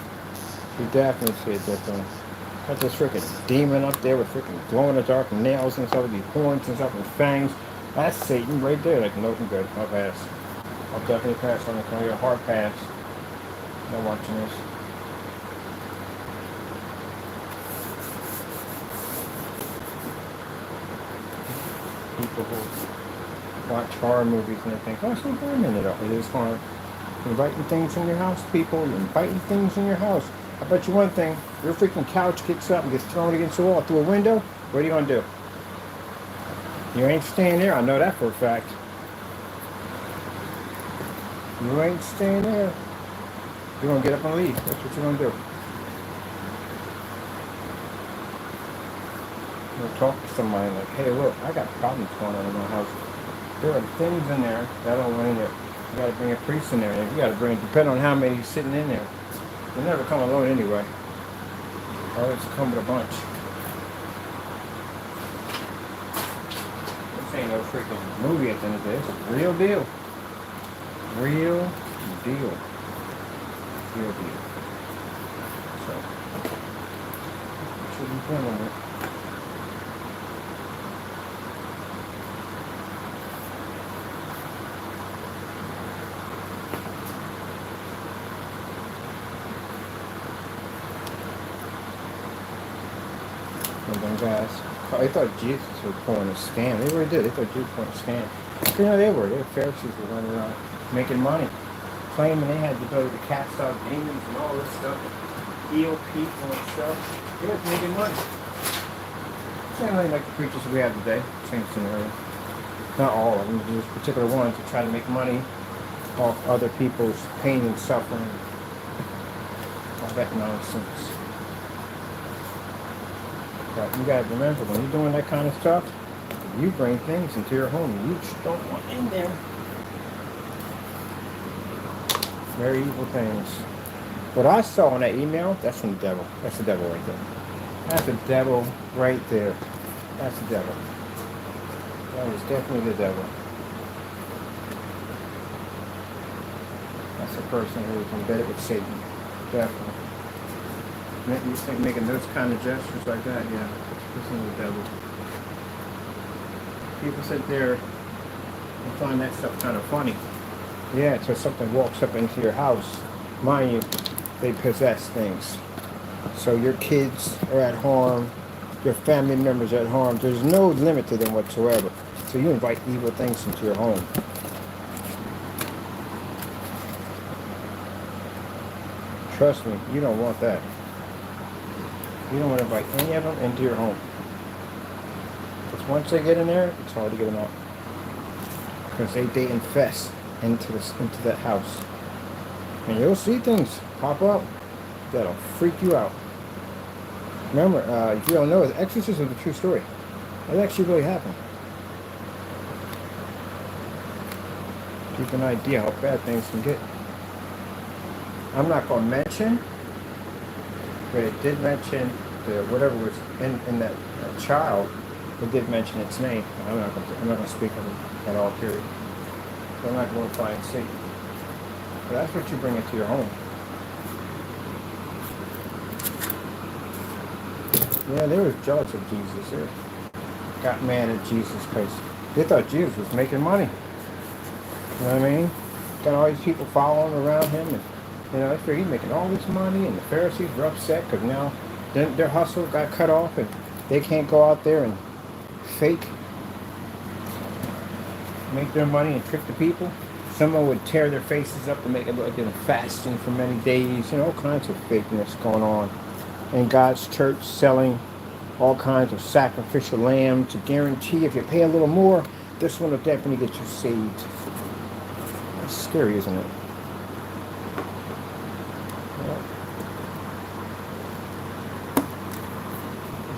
You definitely see it differently. Got this freaking demon up there with freaking glow-in-the-dark nails and stuff, with these horns and stuff and fangs. That's Satan right there. Like, no, I'm good. I'll pass. I'll definitely pass on it. Can I get a hard pass? No watching this. People who watch horror movies and they think, oh, it's not going in it all. It is horror. Inviting things in your house, people. You're inviting things in your house. I bet you one thing. Your freaking couch kicks up and gets thrown against the wall through a window. What are you going to do? You ain't staying there. I know that for a fact. You ain't staying there. You're going to get up and leave. That's what you're going to do. You're going to talk to somebody like, hey, look, I got problems going on in my house. There are things in there that don't want in there. You got to bring a priest in there. You got to bring, depending on how many sitting in there. You'll never come alone anyway. Always come with a bunch. Ain't no freaking movie at the end of the day. It's a real deal. Real deal. So, should be fun on it. Sometimes guys. They thought Jesus was pulling a scam. They really did. They thought Jesus was pulling a scam. You know they were. They were Pharisees were running around making money. Claiming they had the ability to cast out demons and all this stuff. Heal people and stuff. They were making money. Same thing like the preachers we have today. Same scenario. Not all of them. There's particular ones that try to make money off other people's pain and suffering. All that nonsense. But you gotta remember, when you're doing that kind of stuff, you bring things into your home you just don't want in there. Very evil things. What I saw in that email, that's from the devil. That's the devil right there. That's the devil right there. That's the devil. That is definitely the devil. That's a person who is embedded with Satan. Definitely. You think making those kind of gestures like that, yeah, it's the devil. People sit there and find that stuff kind of funny. Yeah, until something walks up into your house. Mind you, they possess things. So your kids are at harm, your family members are at harm. There's no limit to them whatsoever. So you invite evil things into your home. Trust me, you don't want that. You don't want to invite any of them into your home. Because once they get in there, it's hard to get them out. Because they infest into that house. And you'll see things pop up that'll freak you out. Remember, if you don't know, the exorcism is a true story. It actually really happened. Keep an idea how bad things can get. I'm not going to mention, but it did mention whatever was in that child. It did mention its name. I'm not going to speak of it at all, period. So I'm not glorifying Satan. But that's what you bring into your home. Yeah, they were jealous of Jesus. They got mad at Jesus because they thought Jesus was making money. You know what I mean? Got all these people following around him, and they figured he's making all this money, and the Pharisees were upset because now their hustle got cut off, and they can't go out there and make their money and trick the people. Someone would tear their faces up to make it look like they're fasting for many days. All kinds of fakeness going on. And God's church selling all kinds of sacrificial lamb to guarantee if you pay a little more, this one will definitely get you saved. That's scary, isn't it? Yeah.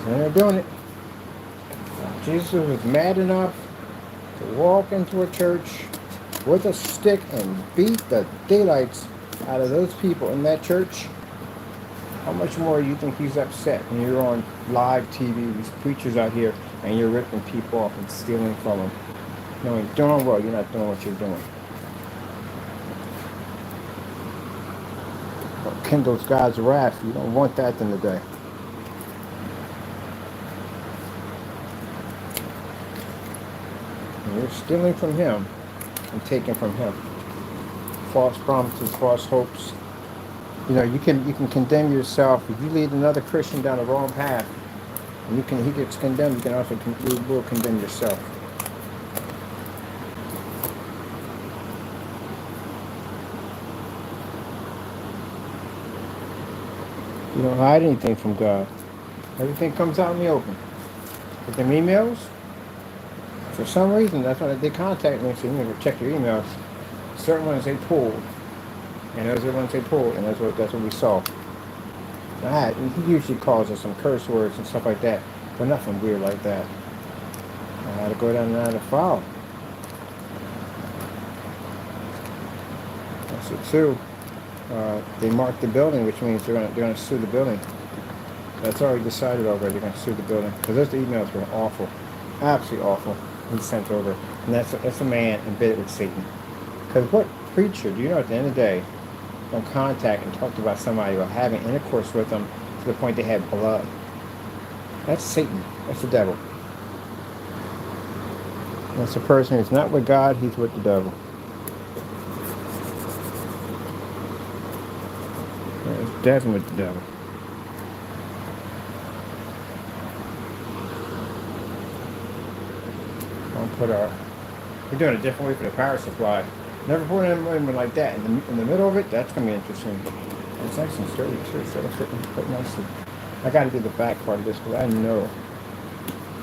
And they're doing it. Jesus was mad enough to walk into a church with a stick and beat the daylights out of those people in that church. How much more do you think he's upset when you're on live TV, these preachers out here, and you're ripping people off and stealing from them, knowing darn well you're not doing what you're doing? What kindles God's wrath? You don't want that in the day. And you're stealing from him and taking from him. False promises, false hopes. You can condemn yourself if you lead another Christian down the wrong path, and he gets condemned. You can also you will condemn yourself. You don't hide anything from God. Everything comes out in the open. With them emails, for some reason, that's why they contact me and say, you check your emails. Certain ones they pulled. And those are the ones they pulled, and that's what we saw. He usually calls us some curse words and stuff like that, but nothing weird like that. I had to go down and add a file. That's it too. They marked the building, which means they're gonna sue the building. That's already decided already. They're gonna sue the building because those emails were awful, absolutely awful. He sent over, and that's a man embedded with Satan. Because what preacher do you know at the end of the day? Don't contact and talk about somebody or having intercourse with them to the point they have blood. That's Satan. That's the devil. That's a person who's not with God, he's with the devil. He's definitely with the devil. We're doing a different way for the power supply. Never put in like that. In the middle of it, that's going to be interesting. It's nice and sturdy too, so it'll fit quite nicely. I got to do the back part of this because I know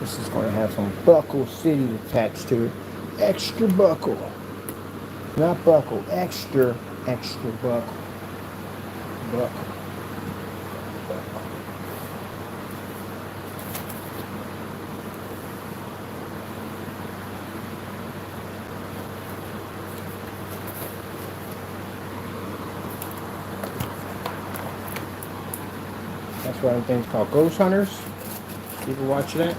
this is going to have some buckle seat attached to it. Extra buckle. Not buckle. Extra buckle. Buckle. That's one of the things called ghost hunters. People watch that.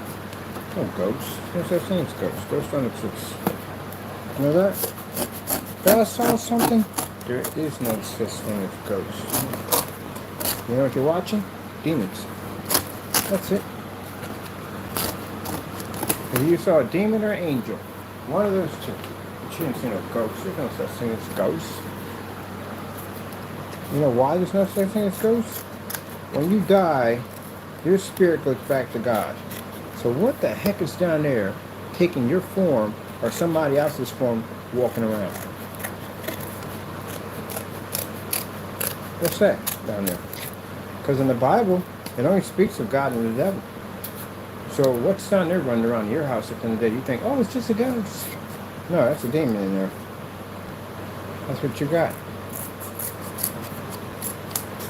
No ghosts. No such thing as ghosts. Ghosts don't exist. You know that? That sounds something? There is no such thing as ghosts. You know what you're watching? Demons. That's it. If you saw a demon or an angel, one of those two. But you didn't see no ghosts. There's no such thing as ghosts. You know why there's no such thing as ghosts? When you die, your spirit goes back to God. So what the heck is down there taking your form or somebody else's form walking around? What's that down there? Because in the Bible, it only speaks of God and the devil. So what's down there running around your house at the end of the day? You think, oh, it's just a ghost. No, that's a demon in there. That's what you got.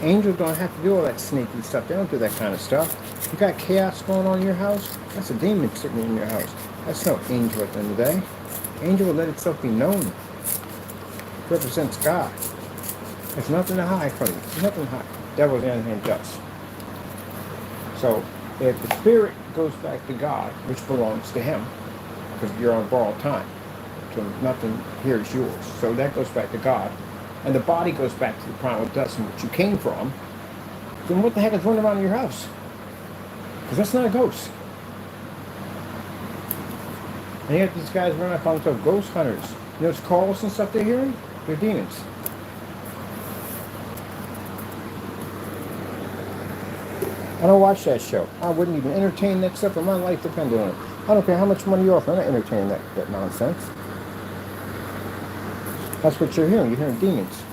Angels don't have to do all that sneaky stuff. They don't do that kind of stuff. You got chaos going on in your house? That's a demon sitting in your house. That's no angel at the end of the day. Angel will let itself be known. It represents God. There's nothing to hide from you. There's nothing to hide. Devil's anything does. So if the spirit goes back to God, which belongs to him, because you're on borrowed time, so nothing here is yours. So that goes back to God. And the body goes back to the primal dust from which you came from, then what the heck is running around in your house? Because that's not a ghost. And you have these guys running around calling themselves ghost hunters. You know those calls and stuff they're hearing? They're demons. I don't watch that show. I wouldn't even entertain that stuff if my life depended on it. I don't care how much money you offer. I'm not entertaining that nonsense. That's what you're hearing. You're hearing demons.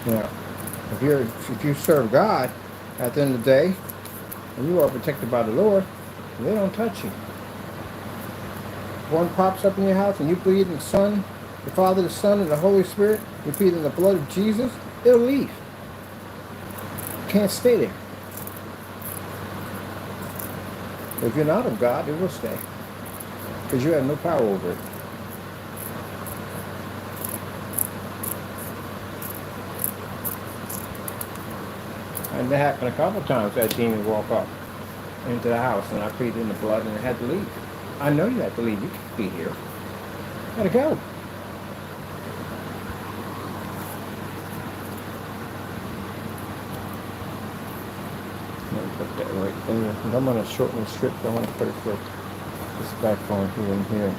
Now, if you serve God at the end of the day, and you are protected by the Lord, they don't touch you. If one pops up in your house and you bleed in the Son, the Father, the Son, and the Holy Spirit, you bleed in the blood of Jesus, it'll leave. Can't stay there. If you're not of God, it will stay. Because you have no power over it. And that happened a couple times, that demon walk up into the house and I pleaded in the blood and I had to leave. I know you have to leave. You can't be here. Gotta go. Put that right there. I'm going to shorten the strip. I want to put it for this back on here and here.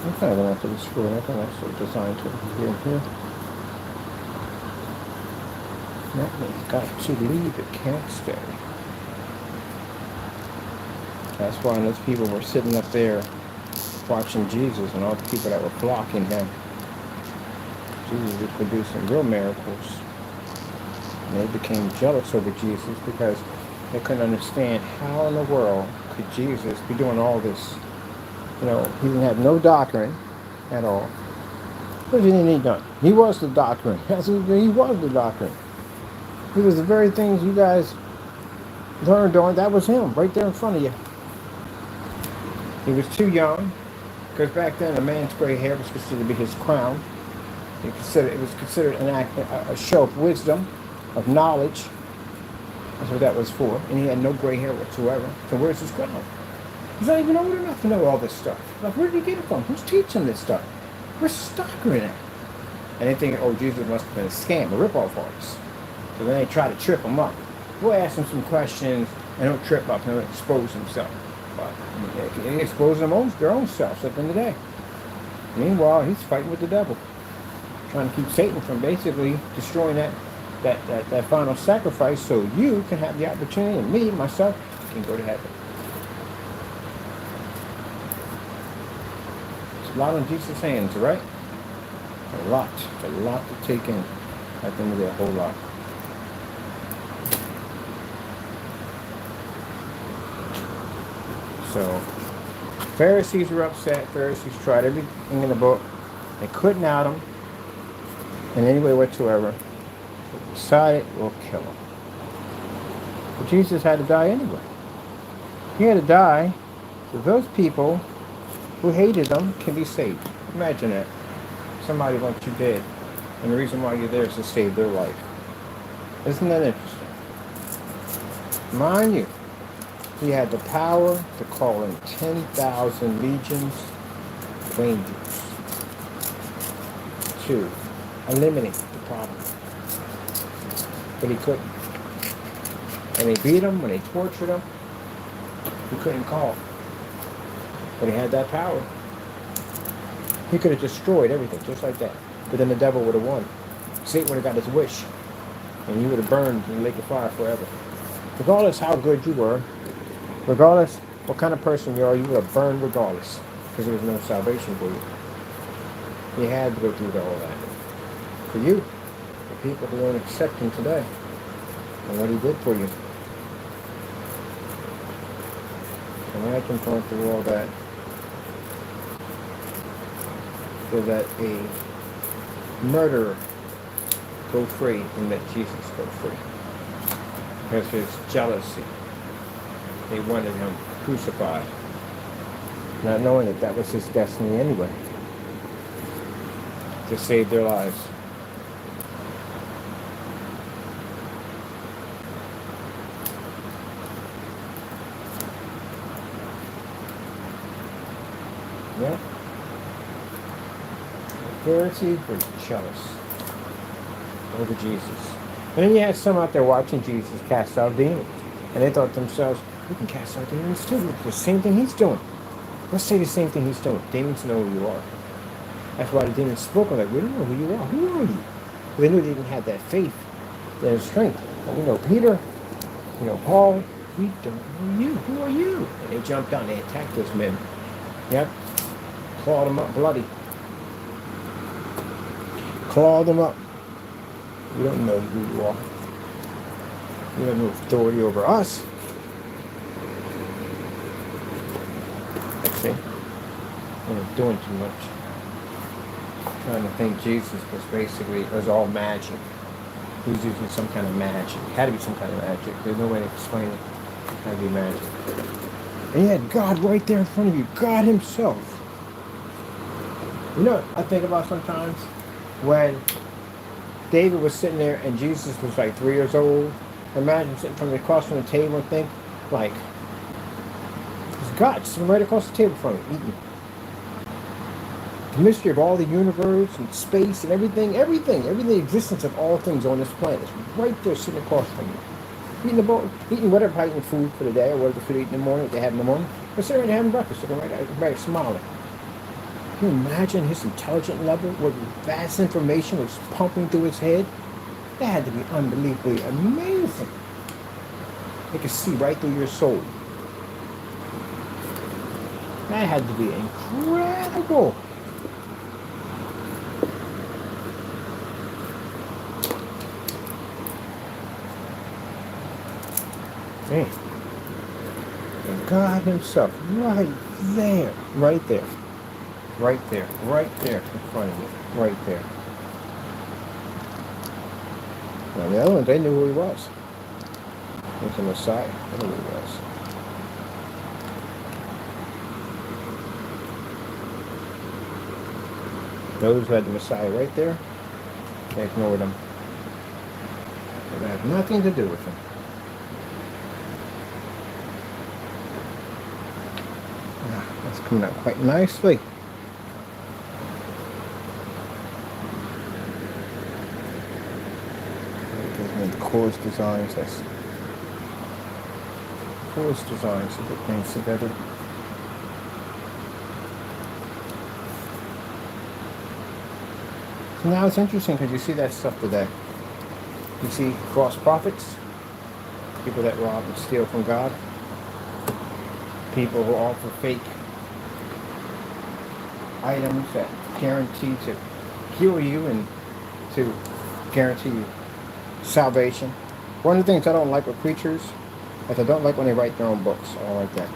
I'm kind of going to have to screw it. I think that's sort of designed to here and here. That one's got to leave. It can't stay. That's why those people were sitting up there watching Jesus and all the people that were flocking him. Jesus was producing real miracles. And they became jealous over Jesus because they couldn't understand how in the world could Jesus be doing all this. You know, he didn't have no doctrine at all. What did he need done? He was the doctrine. He was the doctrine. He was the very things you guys learned on. That was him, right there in front of you. He was too young, because back then a man's gray hair was considered to be his crown. It was considered a show of wisdom, of knowledge. That's what that was for. And he had no gray hair whatsoever. So where's his crown? He's not even old enough to know all this stuff. Like, where did he get it from? Who's teaching this stuff? Where's Stocker in it? And they think, oh, Jesus must have been a scam, a rip-off artist. So then they try to trip him up. We'll ask him some questions, and he'll trip up, and he'll expose himself. But they expose their own selves at the end of the day. Meanwhile, he's fighting with the devil, trying to keep Satan from basically destroying that final sacrifice, so you can have the opportunity, and me, myself, can go to heaven. It's a lot on Jesus' hands, right? A lot. It's a lot to take in. At the end of the day, a whole lot. So, Pharisees were upset. Pharisees tried everything in the book. They couldn't out him in any way whatsoever. They decided, we'll kill him. But Jesus had to die anyway. He had to die so those people who hated them can be saved. Imagine that. Somebody wants you dead, and the reason why you're there is to save their life. Isn't that interesting? Mind you, he had the power to call in 10,000 legions of angels to eliminate the problem. But he couldn't. And they beat him, when they tortured him, he couldn't call. But he had that power. He could have destroyed everything, just like that. But then the devil would have won. Satan would have got his wish. And you would have burned in the lake of fire forever. Regardless how good you were, regardless what kind of person you are, you would have burned regardless. Because there was no salvation for you. You had to go through all that. For you, the people who don't accept him today, and what he did for you. Imagine going through all that so that a murderer go free and let Jesus go free. Because his jealousy, they wanted him crucified, not knowing that that was his destiny anyway, to save their lives. Yeah. The Pharisees were jealous over Jesus. And then you had some out there watching Jesus cast out demons. And they thought to themselves, we can cast out demons too. Look, the same thing he's doing. Let's say the same thing he's doing. Demons know who you are. That's why the demons spoke. Like, we don't know who you are. Who are you? But they knew they didn't have that faith, that strength. But we know Peter, we know Paul, we don't know you. Who are you? And they jumped down. They attacked those men. Yep. Clawed them up bloody. Clawed them up. We don't know who you are. You have no authority over us. See? We're doing too much. Trying to think Jesus was basically, it was all magic. He was using some kind of magic. It had to be some kind of magic. There's no way to explain it. It had to be magic. And you had God right there in front of you. God himself. You know what I think about sometimes? When David was sitting there and Jesus was like 3 years old. Imagine sitting across from the table and think, like, it's God sitting right across the table from you, eating. The mystery of all the universe and space and everything, the existence of all things on this planet is right there sitting across from you. Eating whatever, eating food for the day or whatever food they eat in the morning, they have in the morning. But sitting there having breakfast, sitting right smiling. Can you imagine his intelligent level, what vast information was pumping through his head? That had to be unbelievably amazing. They could see right through your soul. That had to be incredible. Man. And God himself, right there in front of you, right there. Now the other ones, they knew who he was. He was the Messiah. They knew who he was. Those who had the Messiah right there, they ignored him. It had nothing to do with him. That's coming out quite nicely. Course designs, that's course designs to put things together. So now it's interesting because you see that stuff today. You see false prophets, people that rob and steal from God, people who offer fake items that guarantee to heal you and to guarantee you salvation. One of the things I don't like with preachers is I don't like when they write their own books. I don't like that.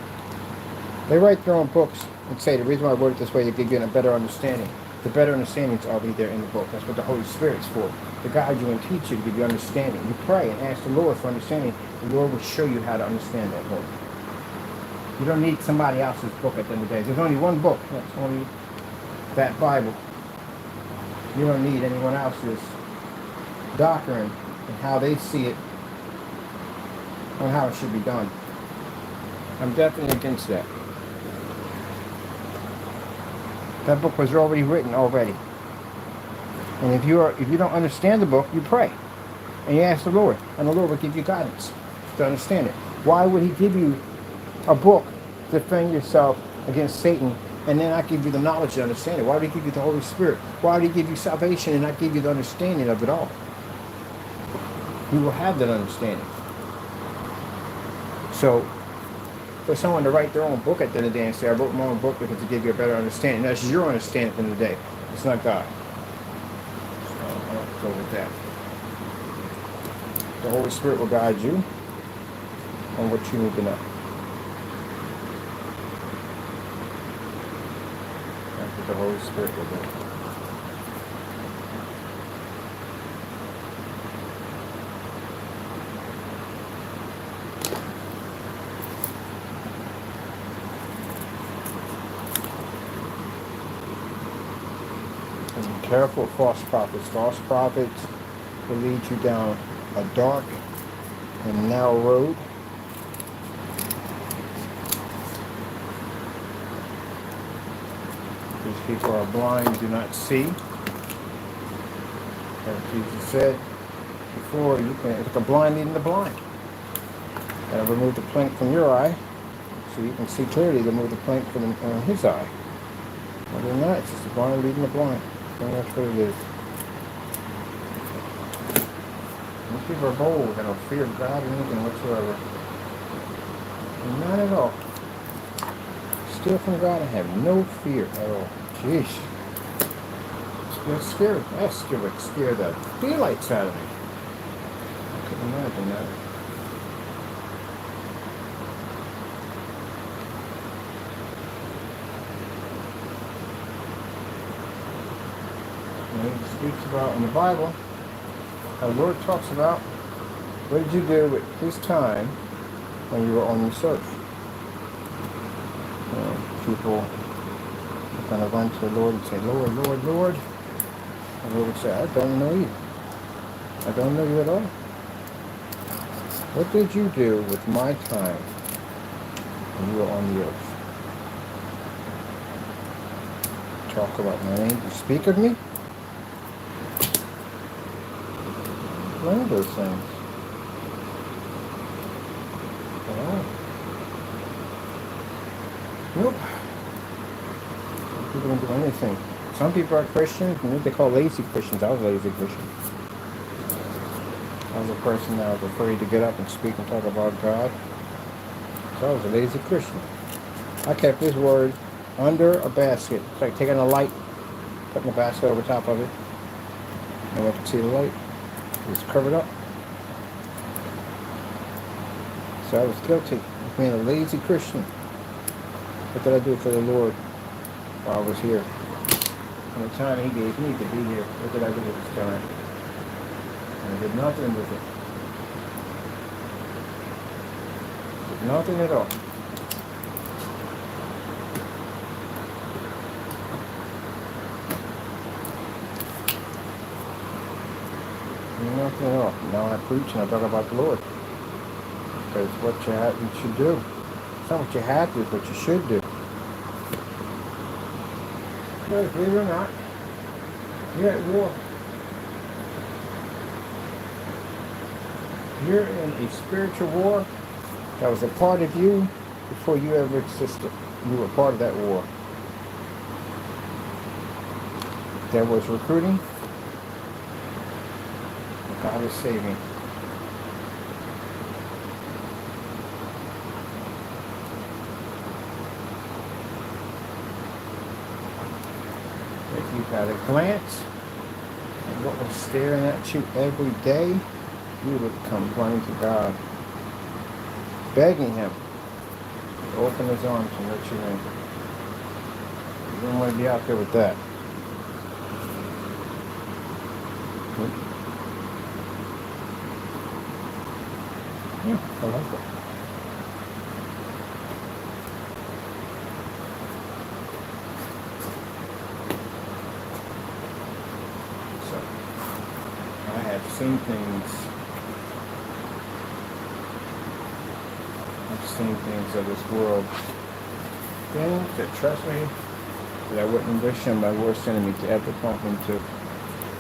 They write their own books and say the reason why I wrote it this way to give you a better understanding. The better understanding is already there in the book. That's what the Holy Spirit's for. To guide you and teach you, to give you understanding. You pray and ask the Lord for understanding. The Lord will show you how to understand that book. You don't need somebody else's book at the end of the day. There's only one book. That's only that Bible. You don't need anyone else's doctrine and how they see it on how it should be done. I'm definitely against that. That book was already written already. And if you don't understand the book, you pray. And you ask the Lord. And the Lord will give you guidance to understand it. Why would he give you a book to defend yourself against Satan and then not give you the knowledge to understand it? Why would he give you the Holy Spirit? Why would he give you salvation and not give you the understanding of it all? You will have that understanding. So, for someone to write their own book at the end of the day and say, I wrote my own book because to give you a better understanding, that's your understanding at the end of the day. It's not God. So, I'll go with that. The Holy Spirit will guide you on what you need to know. That's what the Holy Spirit will do. And be careful of false prophets. False prophets will lead you down a dark and narrow road. These people are blind, do not see. As Jesus said before, it's like a blind leading the blind. And remove the plank from your eye so you can see clearly. Remove the plank from his eye. Other than that, it's just a blind leading the blind. And that's what it is. These people are bold. They don't fear God or anything whatsoever. Not at all. Steal from God and have no fear at all. Jeez. That's scary. That scared the daylights out of me. I couldn't imagine that. And he speaks about in the Bible, the Lord talks about what did you do with his time when you were on this earth. People are going to run to the Lord and say, Lord, Lord, Lord. And the Lord would say, I don't know you. I don't know you at all. What did you do with my time when you were on the earth? Talk about my name. You speak of me? Learn those things. Nope. People don't do anything. Some people are Christians, and they call lazy Christians. I was a lazy Christian. I was a person that was afraid to get up and speak and talk about God. So I was a lazy Christian. I kept his word under a basket. It's like taking a light, putting a basket over top of it. No one could see the light. It was covered up. So I was guilty of being a lazy Christian. What did I do for the Lord while I was here? And the time he gave me to be here, what did I do with this time? And I did nothing with it. Did nothing at all. Nothing at all. Now I preach and I talk about the Lord. Because what you should do. It's not what you have to, but you should do. But believe it or not, you're at war. You're in a spiritual war that was a part of you before you ever existed. You were part of that war. There was recruiting. God is saving. If you've had a glance at what was staring at you every day, you would come running to God, begging him to open his arms and let you in. You don't want to be out there with that. Yeah, I like that. seen things. I've seen things of this world. Things that, trust me, that I wouldn't wish on my worst enemy to ever bump into.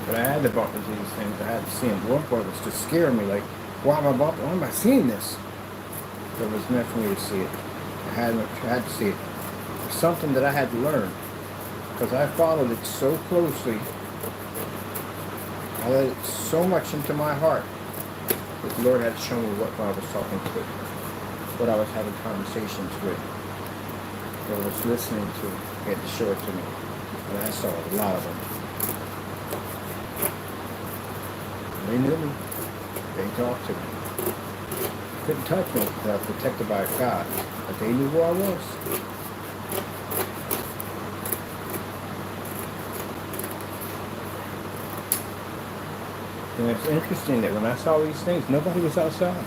But I had to bump into these things. I had to see them. One point was to scare me, like, why am I bumping? Why am I seeing this? But it was meant for me to see it. I had to see it. It's something that I had to learn. Because I followed it so closely. I let it so much into my heart that the Lord had to show me what I was talking to, what I was having conversations with, what I was listening to. He had to show it to me. And I saw a lot of them. They knew me. They talked to me. Couldn't touch me because I was protected by God. But they knew who I was. And it's interesting that when I saw these things, nobody was outside.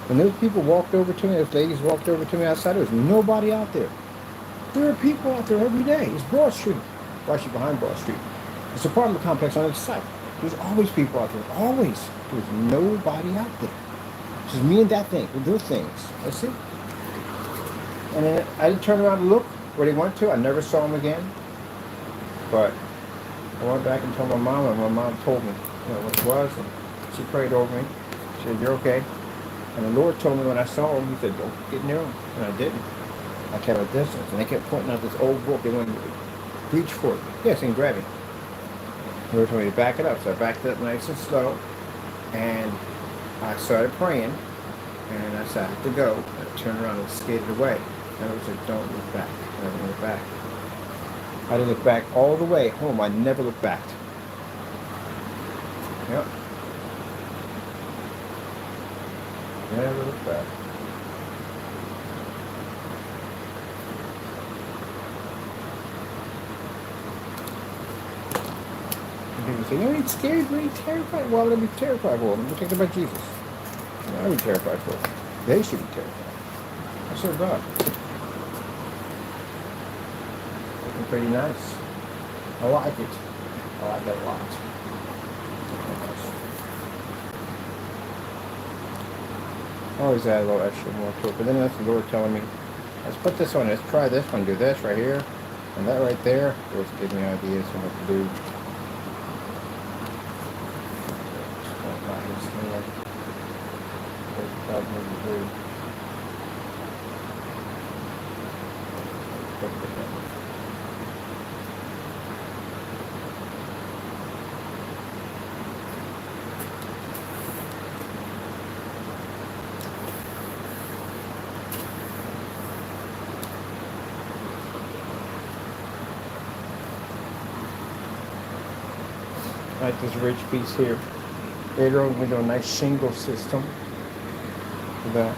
When those people walked over to me, those ladies walked over to me outside, there was nobody out there. There are people out there every day. It's Broad Street. Well, actually behind Broad Street. It's an apartment complex on its side. There's always people out there. Always. There's nobody out there. It's just me and that thing. We do things. That's it. And then I didn't turn around and look where they went to. I never saw them again. But I went back and told my mom, and my mom told me, what it was. And she prayed over me. She said, "You're okay." And the Lord told me when I saw him, He said, "Don't get near him." And I didn't. I kept a distance. And they kept pointing out this old book. They wanted to reach for it. Yes, and grab it. The Lord told me to back it up. So I backed it up nice and slow. And I started praying. And I said, "I have to go." I turned around and skated away. And I said, "Don't look back." I never looked back. I didn't look back all the way home. I never looked back. Yep. Never looked back. And people say, "You ain't scared, you ain't terrified." Why would I be terrified for them? I'm protected by Jesus. I would be terrified for them. They should be terrified. I serve God. Looking pretty nice. I like it. I like that a lot. I always add a little extra more to it, but then that's the Lord telling me, let's put this on, let's try this one, do this right here, and that right there. Lord's giving me ideas on what to do. Not his hand. What God needs to do. Like this ridge piece here. Later on, we do a nice shingle system for that.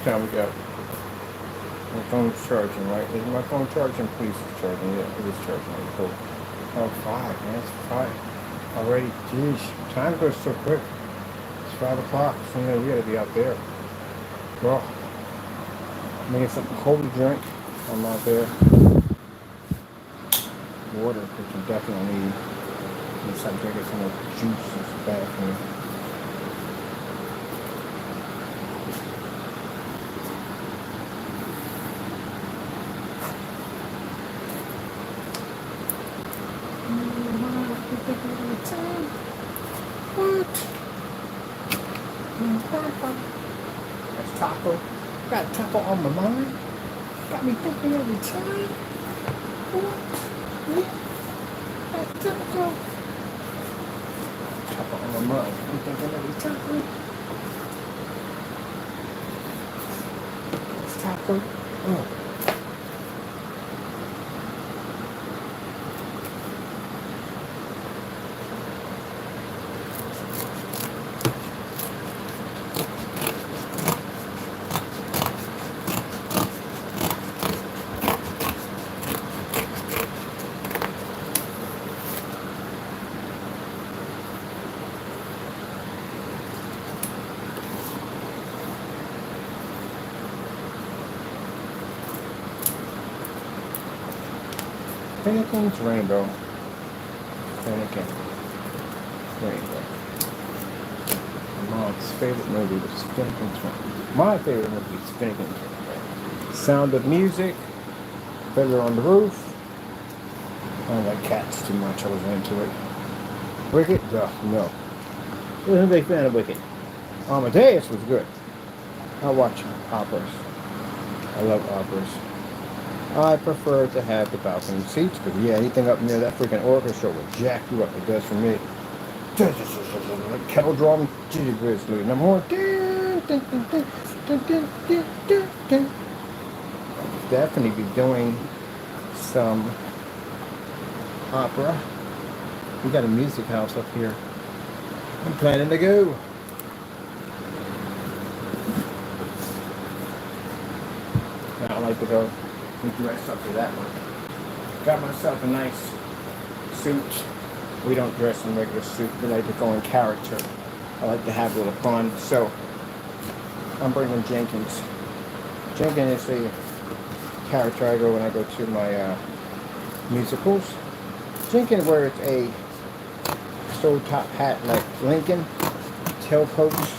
Time we got. My phone's charging, right? Is my phone charging? Please, it's charging. Yeah, it is charging. Oh, 5, man. It's 5 already. Jeez, time goes so quick. It's 5 o'clock. So we gotta be out there. Well, I'm gonna get something cold to drink. I'm out there. Water, which you definitely need. And start drinking some of the juice. It's bad for me. That's taco. Got taco on my mind. Got me thinking every time. That's taco. Taco on my mind. I'm thinking every time. It's taco. Oh. Everything's rainbow. Finnegan. Anyway, mom's favorite movie was Finnegan Twin. My favorite movie is Finnegan Twin. Sound of Music, Fiddler on the Roof. I don't like cats too much. I wasn't into it. Wicked? No. I wasn't a big fan of Wicked. Amadeus was good. I watch operas. I love operas. I prefer to have the balcony seats because, yeah, anything up near that freaking orchestra will jack you up. It does for me. Kettle drum, jitty grizzly. Number one. I'll definitely be doing some opera. We got a music house up here. I'm planning to go. Now I like to go and dress up for that one. Got myself a nice suit. We don't dress in regular suit. We like to go in character. I like to have a little fun. So I'm bringing Jenkins. Jenkins is the character I go when I go to my musicals. Jenkins wears a stove top hat like Lincoln, tailcoats,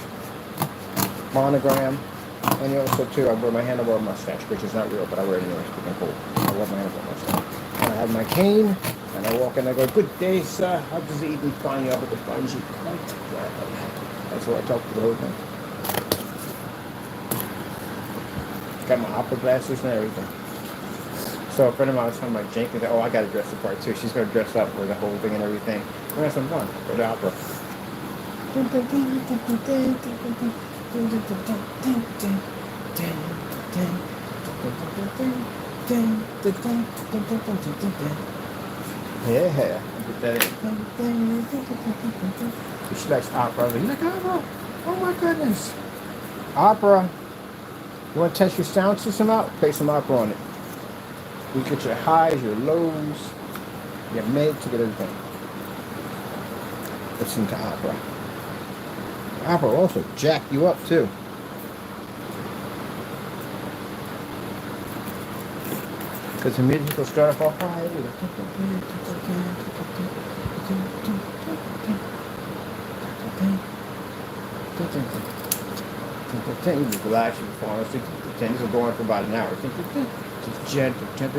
monogram, and also too I wear my handlebar mustache, which is not real, but I wear it anyway. It's freaking cool. I love my handlebar mustache. And I have my cane, and I walk in and I go, "Good day, sir. How does it even find you up at the finds you quite well?" That's what I talk to the whole thing. Got my opera glasses and everything. So a friend of mine was talking about Jenkins. Oh, I got to dress the part too. She's going to dress up for the whole thing and everything. We're going to have some fun for the opera. Yeah. Get that in. She likes opera. You like opera? Oh my goodness. Opera. You want to test your sound system out? Play some opera on it. You get your highs, your lows, your mids, you get everything. Listen to opera. Opera will also jack you up too. Because the music will start off all high. You just relax, you fall asleep. Things are going for about an hour. Just gentle, we got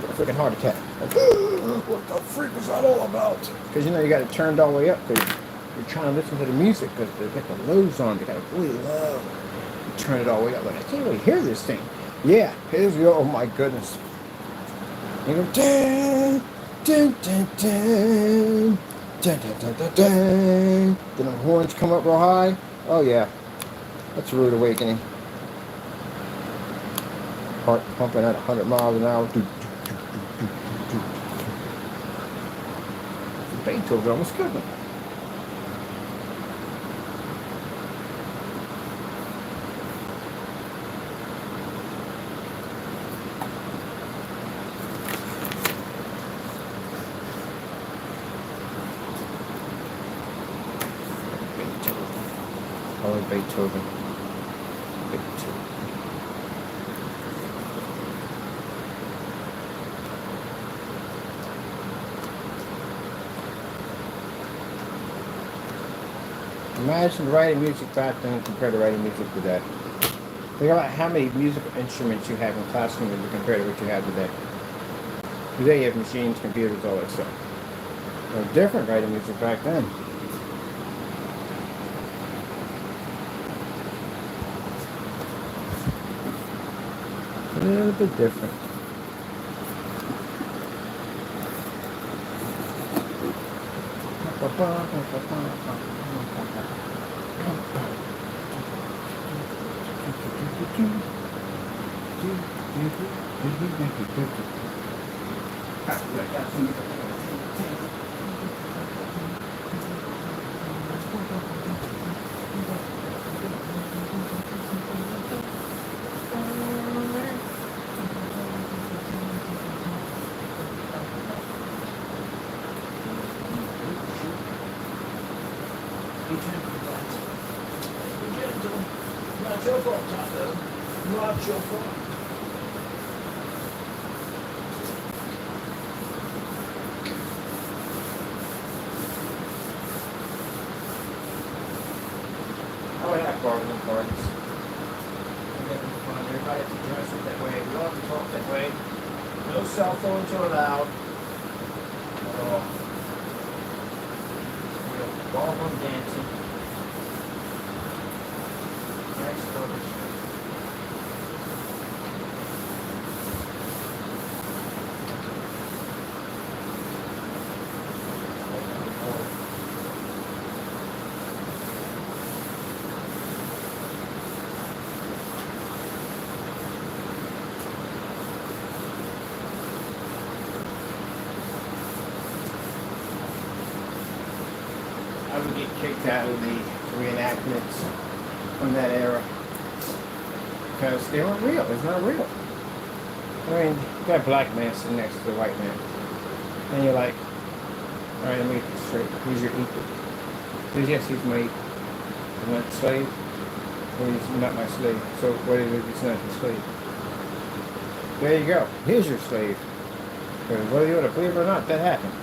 a freaking heart attack. What the freak was that all about? Because you know you got it turned all the way up because you're trying to listen to the music because they got the lows on. They got it really low. You turn it all the way up. Like, I can't really hear this thing. Yeah, here's your. Oh my goodness. You go dun dun dun dun dun dun dun dun dun. Then the horns come up real high. Oh yeah. That's a rude awakening. Heart pumping at 100 miles an hour. Beethoven almost killed me. Beethoven. Imagine writing music back then compared to writing music today. Think about how many musical instruments you have in classical music compared to what you have today. Today you have machines, computers, all that stuff. It was different writing music back then. A little bit different. Not your fault, Taco. Not your fault. gardening parties. Everybody has to dress it that way. We all have to talk that way. No cell phones are allowed. Ballroom dancing. Nice photos. I would get kicked out of the reenactments from that era because they weren't real. It's not real. I mean, you got a black man sitting next to the white man, and you're like, all right, let me get this straight. Who's your equal? Because yes, he's my equal. He's not a slave, or he's not my slave. So what is it if he's not your slave? There you go. Here's your slave. Because whether you want to believe it or not, that happened.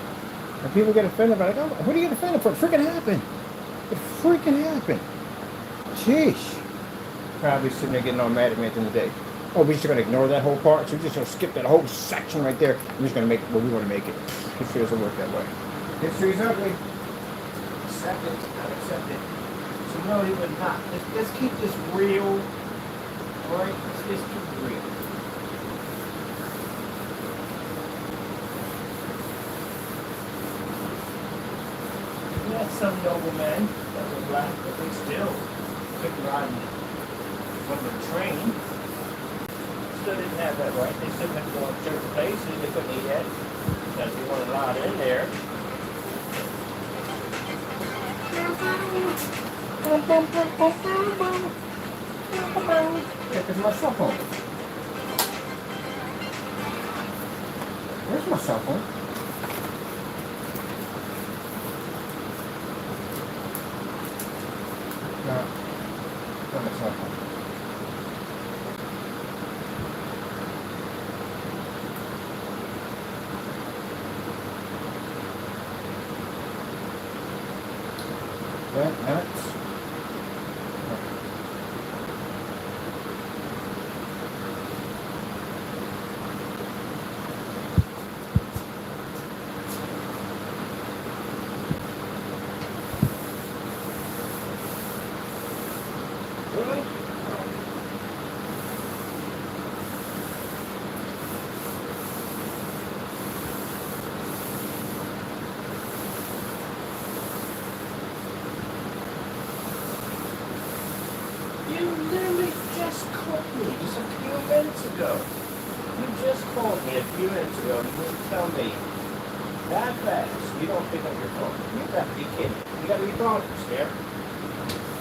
And people get offended by it. Like, oh, what do you get offended for? It freaking happened. It freaking happened. Sheesh. Probably sitting there getting all mad at me at the end of the day. Oh, we're just going to ignore that whole part? So we're just going to skip that whole section right there. We're just going to make it what we want to make it. History doesn't work that way. History's ugly. Accept it. Not accept it. So no, he would not. Let's keep this real. Alright? Let's just keep it real. We had some noblemen that were black, but they still couldn't ride on the train. Still didn't have that right. They still had to go on certain places. They couldn't eat it because they weren't allowed in there. Yeah, because my cell phone. Where's my cell phone? No, not my cell phone. That nuts. Really? You literally just called me just a few minutes ago. You just called me a few minutes ago and you didn't tell me that fast you don't pick up your phone. You got to be kidding. You got to be bonkers, there.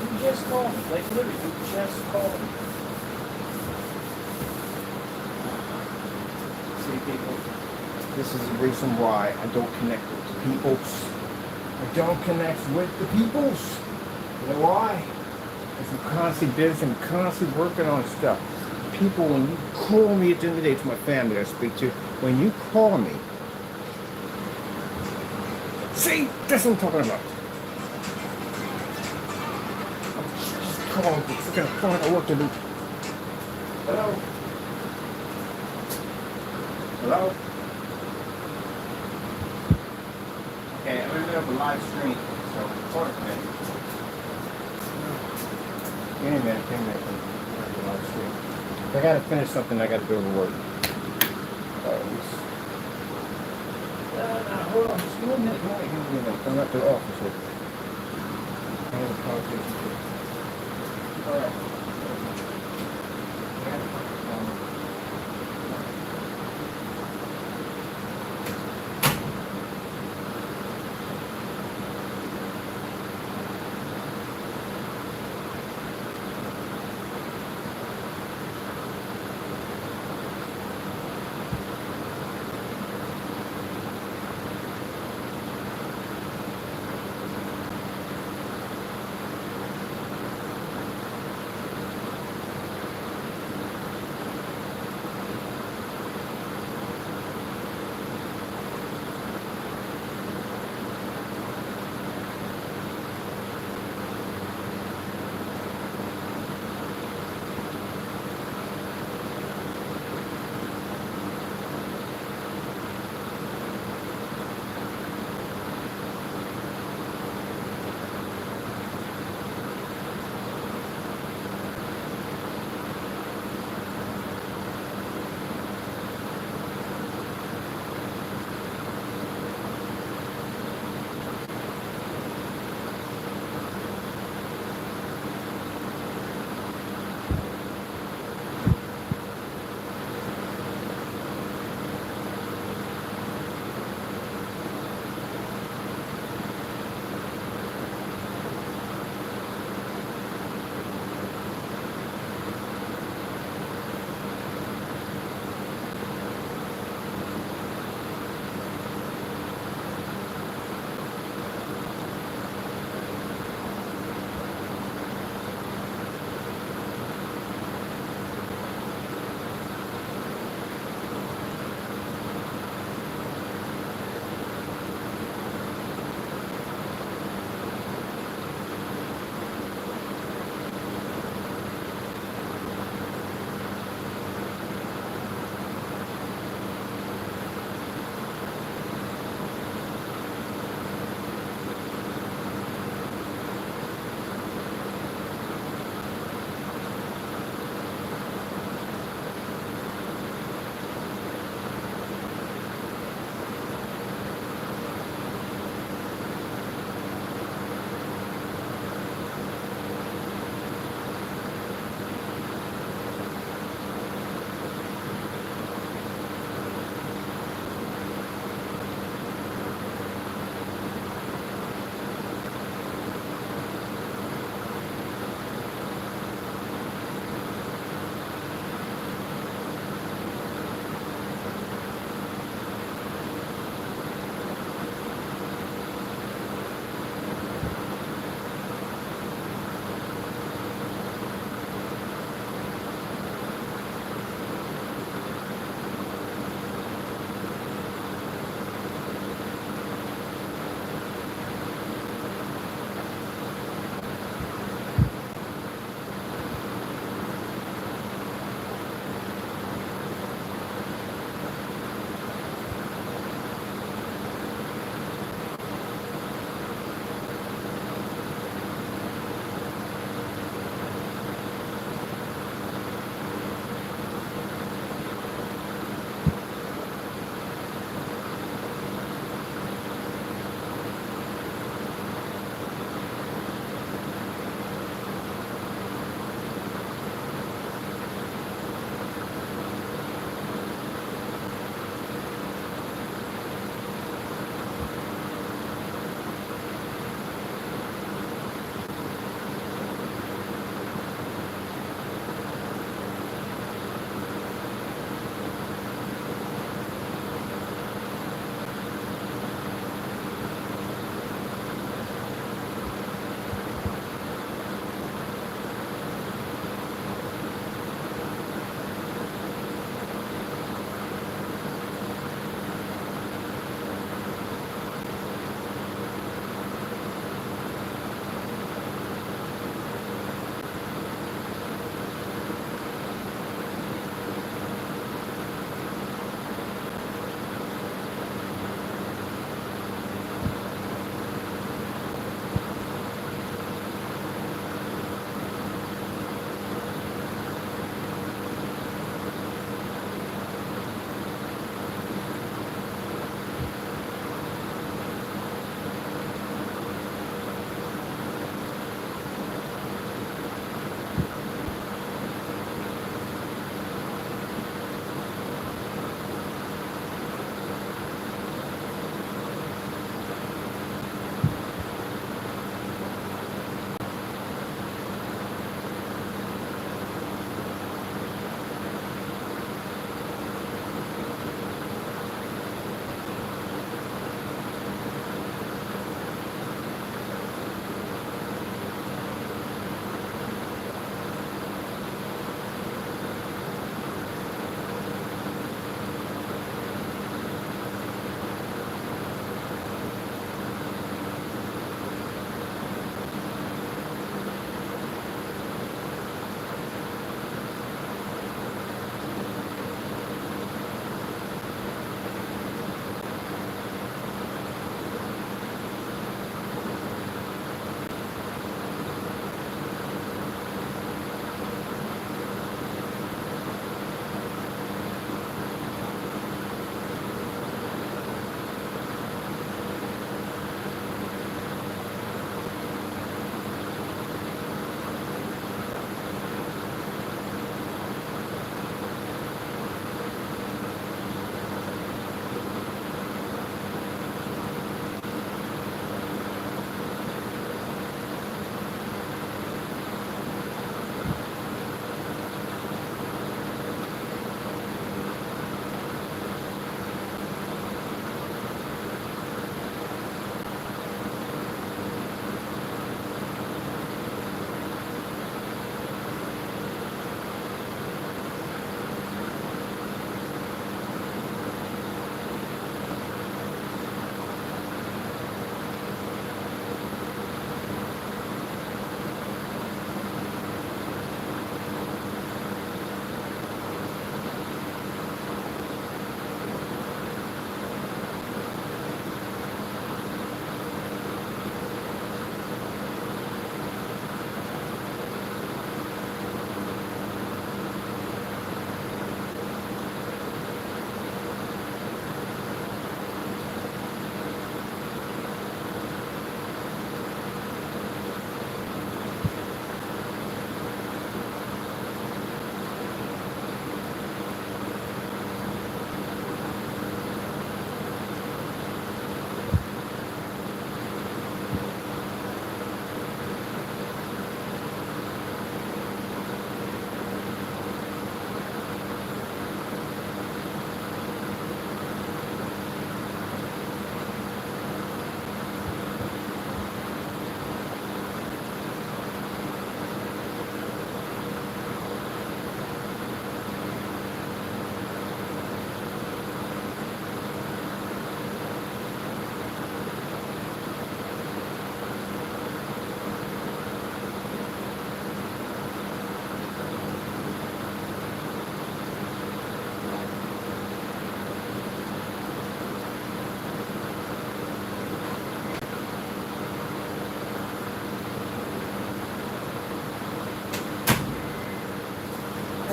You just called me. Like literally, you just called me. See, people, this is the reason why I don't connect with the peoples. I don't connect with the peoples. You know why? I'm constantly busy, I'm constantly working on stuff. People, when you call me at the end of the day, it's my family that I speak to. When you call me, see, that's what I'm talking about. I'm just calling you. Freaking phone, I got work to do. Hello? Hello? Okay, I'm going to have a live stream, so hold on a minute. Give me a minute, If I gotta finish something, I gotta do the work. Hold on, just give me a minute. Give me a minute. I'm at the office here. I have a conversation too. Alright.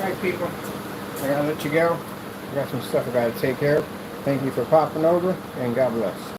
Alright, people. I gotta let you go. I got some stuff I gotta take care of. Thank you for popping over, and God bless.